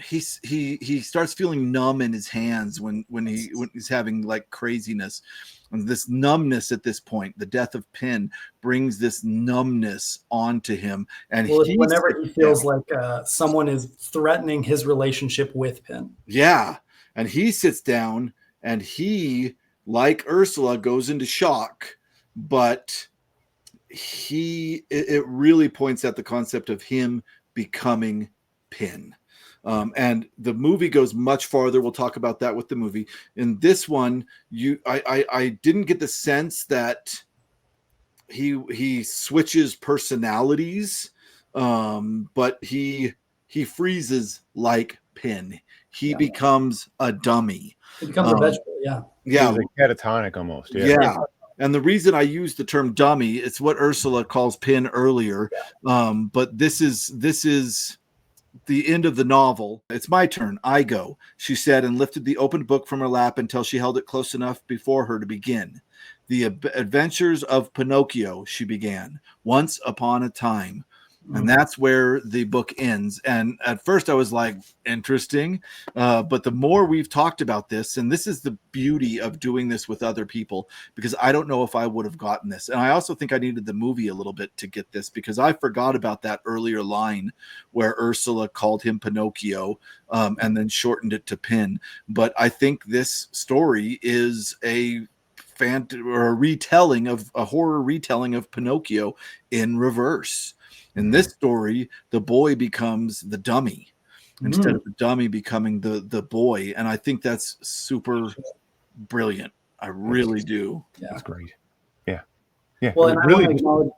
he starts feeling numb in his hands when he's having like craziness. And this numbness at this point, the death of Pin brings this numbness onto him. And whenever he feels like someone is threatening his relationship with Pin. Yeah. And he sits down and he, like Ursula, goes into shock, but it really points at the concept of him becoming Pin. And the movie goes much farther. We'll talk about that with the movie. In this one, I didn't get the sense that he switches personalities, but he freezes like Pin. He becomes a dummy. He becomes a vegetable. Yeah. Yeah, like catatonic almost. Yeah. And the reason I use the term dummy, it's what Ursula calls Pin earlier. But this is the end of the novel. It's my turn. I go, she said, and lifted the opened book from her lap until she held it close enough before her to begin. The adventures of Pinocchio, she began, once upon a time. And that's where the book ends. And at first I was like, interesting. But the more we've talked about this, and this is the beauty of doing this with other people, because I don't know if I would have gotten this. And I also think I needed the movie a little bit to get this, because I forgot about that earlier line where Ursula called him Pinocchio and then shortened it to Pin. But I think this story is a retelling of a horror retelling of Pinocchio in reverse. In this story, the boy becomes the dummy instead of the dummy becoming the boy. And I think that's super brilliant. I really do. Yeah. That's great. Yeah. Yeah. Well, and really I want to acknowledge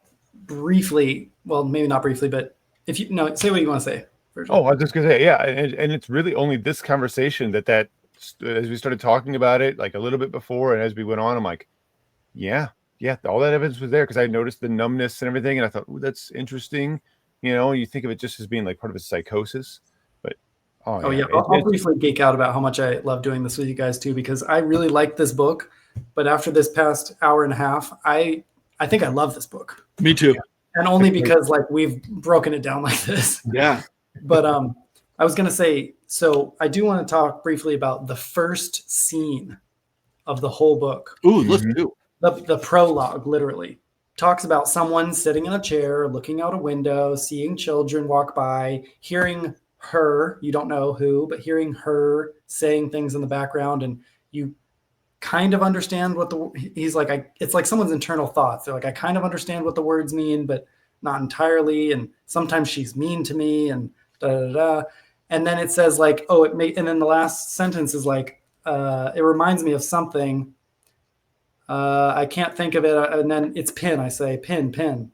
briefly, well, maybe not briefly, but if you say what you want to say. Virgil. Oh, I was just gonna say, yeah. And it's really only this conversation that as we started talking about it, like a little bit before, and as we went on, I'm like, yeah, all that evidence was there, because I noticed the numbness and everything, and I thought, oh, that's interesting. You think of it just as being like part of his psychosis, but I'll briefly geek out about how much I love doing this with you guys too, because I really like this book, but after this past hour and a half, I think I love this book. Me too. And only because like we've broken it down like this. Yeah. But I was gonna say, so I do want to talk briefly about the first scene of the whole book. Ooh, let's do. The prologue, literally. talks about someone sitting in a chair, looking out a window, seeing children walk by, hearing her, you don't know who, but hearing her saying things in the background, and you kind of understand what he's like. It's like someone's internal thoughts. They're like, I kind of understand what the words mean, but not entirely. And sometimes she's mean to me, and da da da. And then it says like, oh, it may. And then the last sentence is like, it reminds me of something. I can't think of it. And then it's pin. I say pin, pin.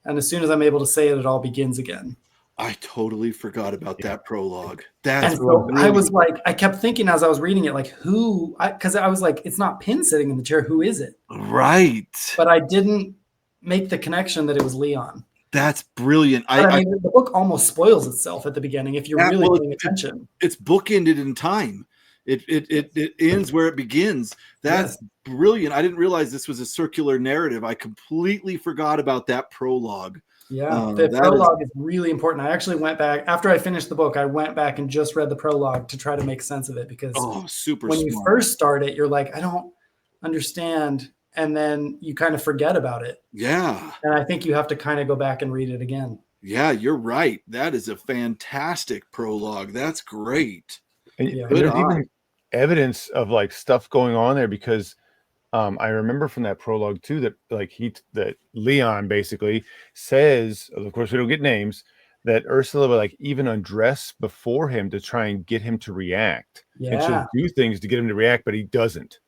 And as soon as I'm able to say it, it all begins again. I totally forgot about that prologue. And so I was like, I kept thinking as I was reading it, like, who? Because I was like, it's not Pin sitting in the chair. Who is it? Right. But I didn't make the connection that it was Leon. That's brilliant. I mean, the book almost spoils itself at the beginning if you're really paying attention. It's bookended in time. It ends where it begins. That's brilliant. I didn't realize this was a circular narrative. I completely forgot about that prologue. Yeah, the prologue is really important. I actually went back after I finished the book. I went back and just read the prologue to try to make sense of it, because when you first start it, you're like, I don't understand, and then you kind of forget about it. Yeah, and I think you have to kind of go back and read it again. Yeah, you're right. That is a fantastic prologue. That's great. And there's even evidence of like stuff going on there, because I remember from that prologue too that like that Leon basically says, of course we don't get names, that Ursula would like even undress before him to try and get him to react. Yeah. And she'll do things to get him to react, but he doesn't.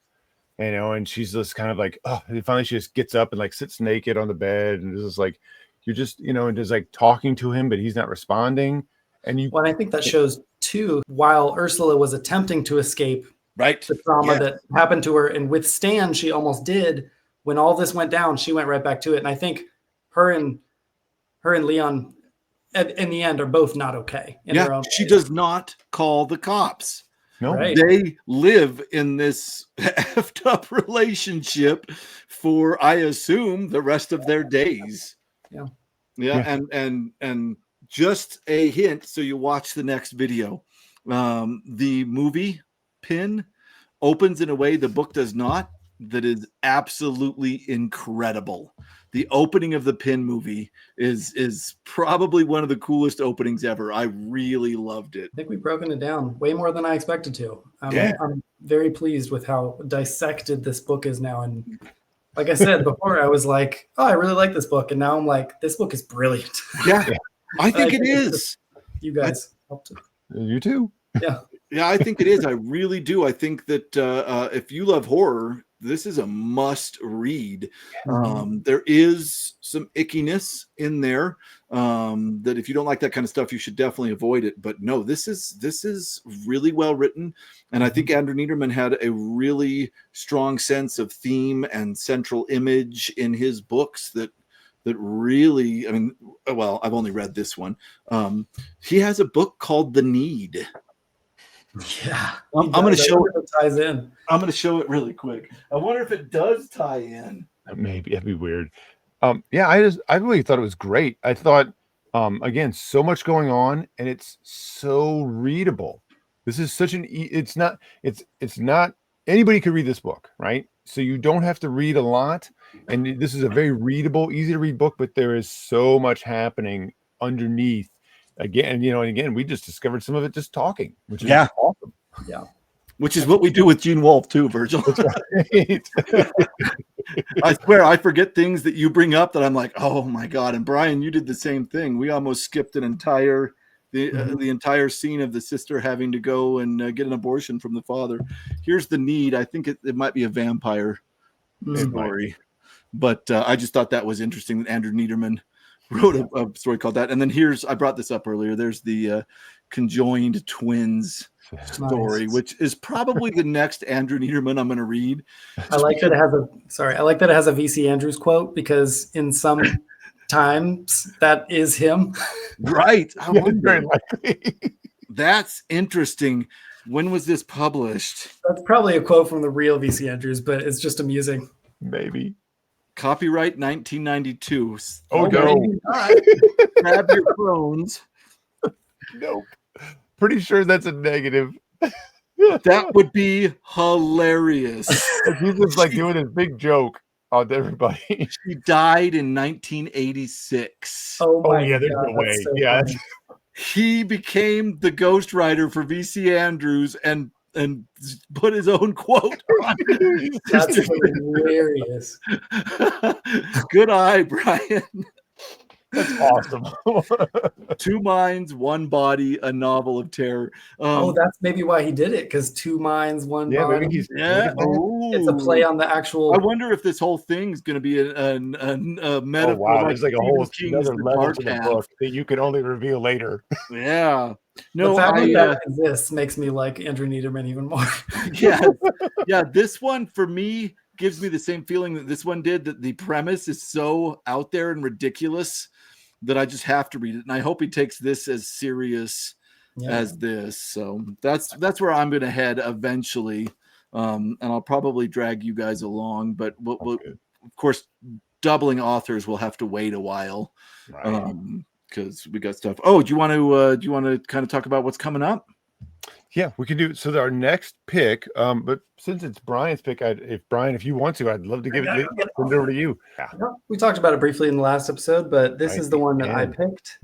You know, and she's just kind of like, oh, and finally she just gets up and like sits naked on the bed and is just like, you're just, you know, and just like talking to him, but he's not responding. And well, I think that shows too, while Ursula was attempting to escape the trauma that happened to her and withstand, she almost did. When all this went down, she went right back to it. And I think her and Leon in the end are both not okay. She does not call the cops. No, They live in this effed up relationship for, I assume, the rest of their days. Yeah. And just a hint, so you watch the next video. The movie Pin opens in a way the book does not, that is absolutely incredible. The opening of the Pin movie is probably one of the coolest openings ever. I really loved it. I think we've broken it down way more than I expected to. I'm very pleased with how dissected this book is now. And like I said before, I was like, oh, I really like this book. And now I'm like, this book is brilliant. Yeah, I think it is. You guys helped it. You too. Yeah. Yeah, I think it is. I really do. I think that if you love horror, this is a must read. There is some ickiness in there that if you don't like that kind of stuff, you should definitely avoid it. But no, this is really well written. And I think Andrew Neiderman had a really strong sense of theme and central image in his books that really, I mean, well, I've only read this one. He has a book called The Need. Yeah, I'm going to show it. Ties in. I'm going to show it really quick. I wonder if it does tie in. Maybe that'd be weird. I really thought it was great. I thought, again, so much going on, and it's so readable. This is such it's not anybody could read this book, right? So you don't have to read a lot, and this is a very readable, easy to read book, but there is so much happening underneath. Again, you know, and again, we just discovered some of it just talking, which is awesome. Yeah. Which is what we do with Gene Wolfe too, Virgil. Right. I swear I forget things that you bring up that I'm like, oh my God. And Bryan, you did the same thing. We almost skipped the entire scene of the sister having to go and get an abortion from the father. Here's The Need. I think it might be a vampire story, but I just thought that was interesting that Andrew Neiderman wrote a story called that. And then I brought this up earlier. There's the conjoined twins story, which is probably the next Andrew Neiderman I'm going to read. I like that it has a VC Andrews quote, because in some times that is him. Right. I wonder. Very likely. That's interesting. When was this published? That's probably a quote from the real VC Andrews, but it's just amusing. Maybe. Copyright 1992. Oh no. Grab your phones. Nope. Pretty sure that's a negative. That would be hilarious. He's just like doing his big joke. Oh, to everybody. She died in 1986. Oh my yeah, there's God, no way. that's so Yeah. funny. He became the ghostwriter for VC Andrews and put his own quote on. That's hilarious. Good eye, Bryan. That's awesome. 2 Minds, 1 Body, a novel of terror. Oh, that's maybe why he did it, because 2 minds, 1 Yeah, body. maybe he's Yeah. It's a play on the actual. I wonder if this whole thing's going to be a metaphor. Oh wow, there's like a whole Stephen King's another The level Dark to the Half. book that you can only reveal later. Yeah. The No, fact that exists makes me like Andrew Neiderman even more. yeah. This one for me gives me the same feeling that this one did. That the premise is so out there and ridiculous that I just have to read it, and I hope he takes this as serious as this. So that's where I'm going to head eventually, and I'll probably drag you guys along. But we'll of course, doubling authors will have to wait a while, Right. because we got stuff. Oh, do you want to kind of talk about what's coming up? Yeah, we can do so. Our next pick, but since it's Brian's pick, if you want to, I'd love to give it send it over to you. Yeah. We talked about it briefly in the last episode, but this is the one that I picked.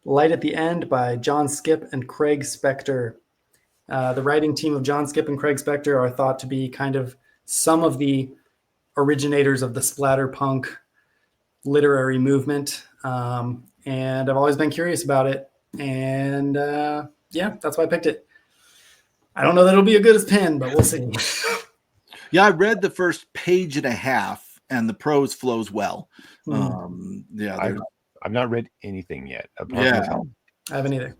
Light at the End by John Skipp and Craig Spector. The writing team of John Skipp and Craig Spector are thought to be kind of some of the originators of the splatterpunk literary movement, and I've always been curious about it. And that's why I picked it. I don't know that it'll be as good as Pin, but we'll see. Yeah, I read the first page and a half, and the prose flows well. I've not read anything yet. I haven't either.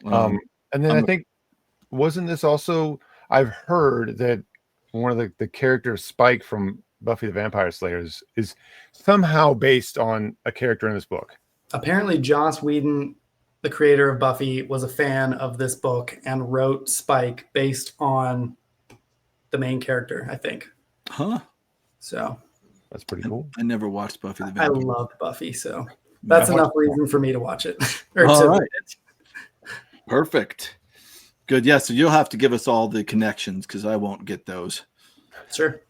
And then I think, wasn't this also? I've heard that one of the characters, Spike from Buffy the Vampire Slayer, is somehow based on a character in this book. Apparently, Joss Whedon, the creator of Buffy, was a fan of this book and wrote Spike based on the main character, I think. Huh. So that's pretty cool. I never watched Buffy the Vampire. I loved Buffy, so that's enough reason for me to watch it. All right. Perfect. Good. Yeah, so you'll have to give us all the connections because I won't get those. Sure.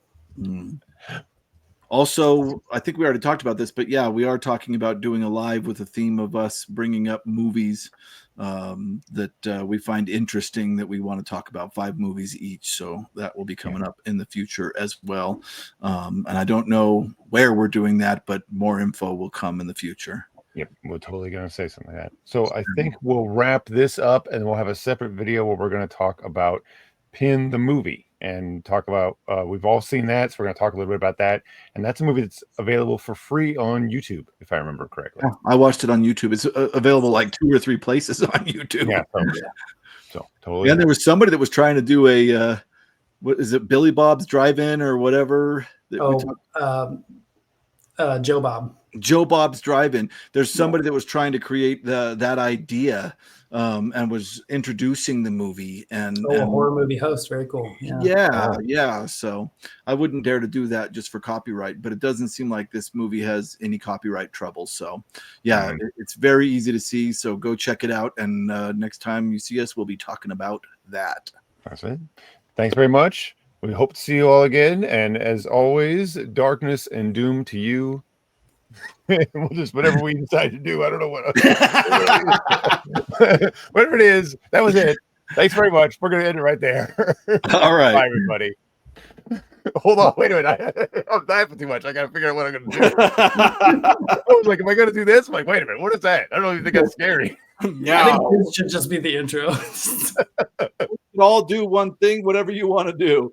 Also, I think we already talked about this, but yeah, we are talking about doing a live with a theme of us bringing up movies that we find interesting that we want to talk about, 5 movies each. So that will be coming up in the future as well. And I don't know where we're doing that, but more info will come in the future. Yep, we're totally going to say something like that. So I think we'll wrap this up and we'll have a separate video where we're going to talk about Pin the movie and talk about, we've all seen that. So we're going to talk a little bit about that. And that's a movie that's available for free on YouTube, if I remember correctly. Yeah, I watched it on YouTube. It's available like 2 or 3 places on YouTube. Yeah. So totally. Yeah, there was somebody that was trying to do a, what is it, Billy Bob's Drive-In or whatever? Joe Bob. Joe Bob's Drive-In. There's somebody that was trying to create that idea and was introducing the movie and a horror movie host. Very cool. Yeah. So I wouldn't dare to do that just for copyright, but it doesn't seem like this movie has any copyright trouble. So yeah, it's very easy to see. So go check it out. And next time you see us, we'll be talking about that. That's it. Thanks very much. We hope to see you all again. And as always, darkness and doom to you. We'll just whatever we decide to do. I don't know what whatever it is. That was it. Thanks very much. We're gonna end it right there. All right. Bye, everybody. Hold on. Wait a minute. I'm laughing too much. I gotta figure out what I'm gonna do. I was like, am I gonna do this? I'm like, wait a minute. What is that? I don't even think that's scary. Yeah. I think this should just be the intro. We all do one thing, whatever you want to do.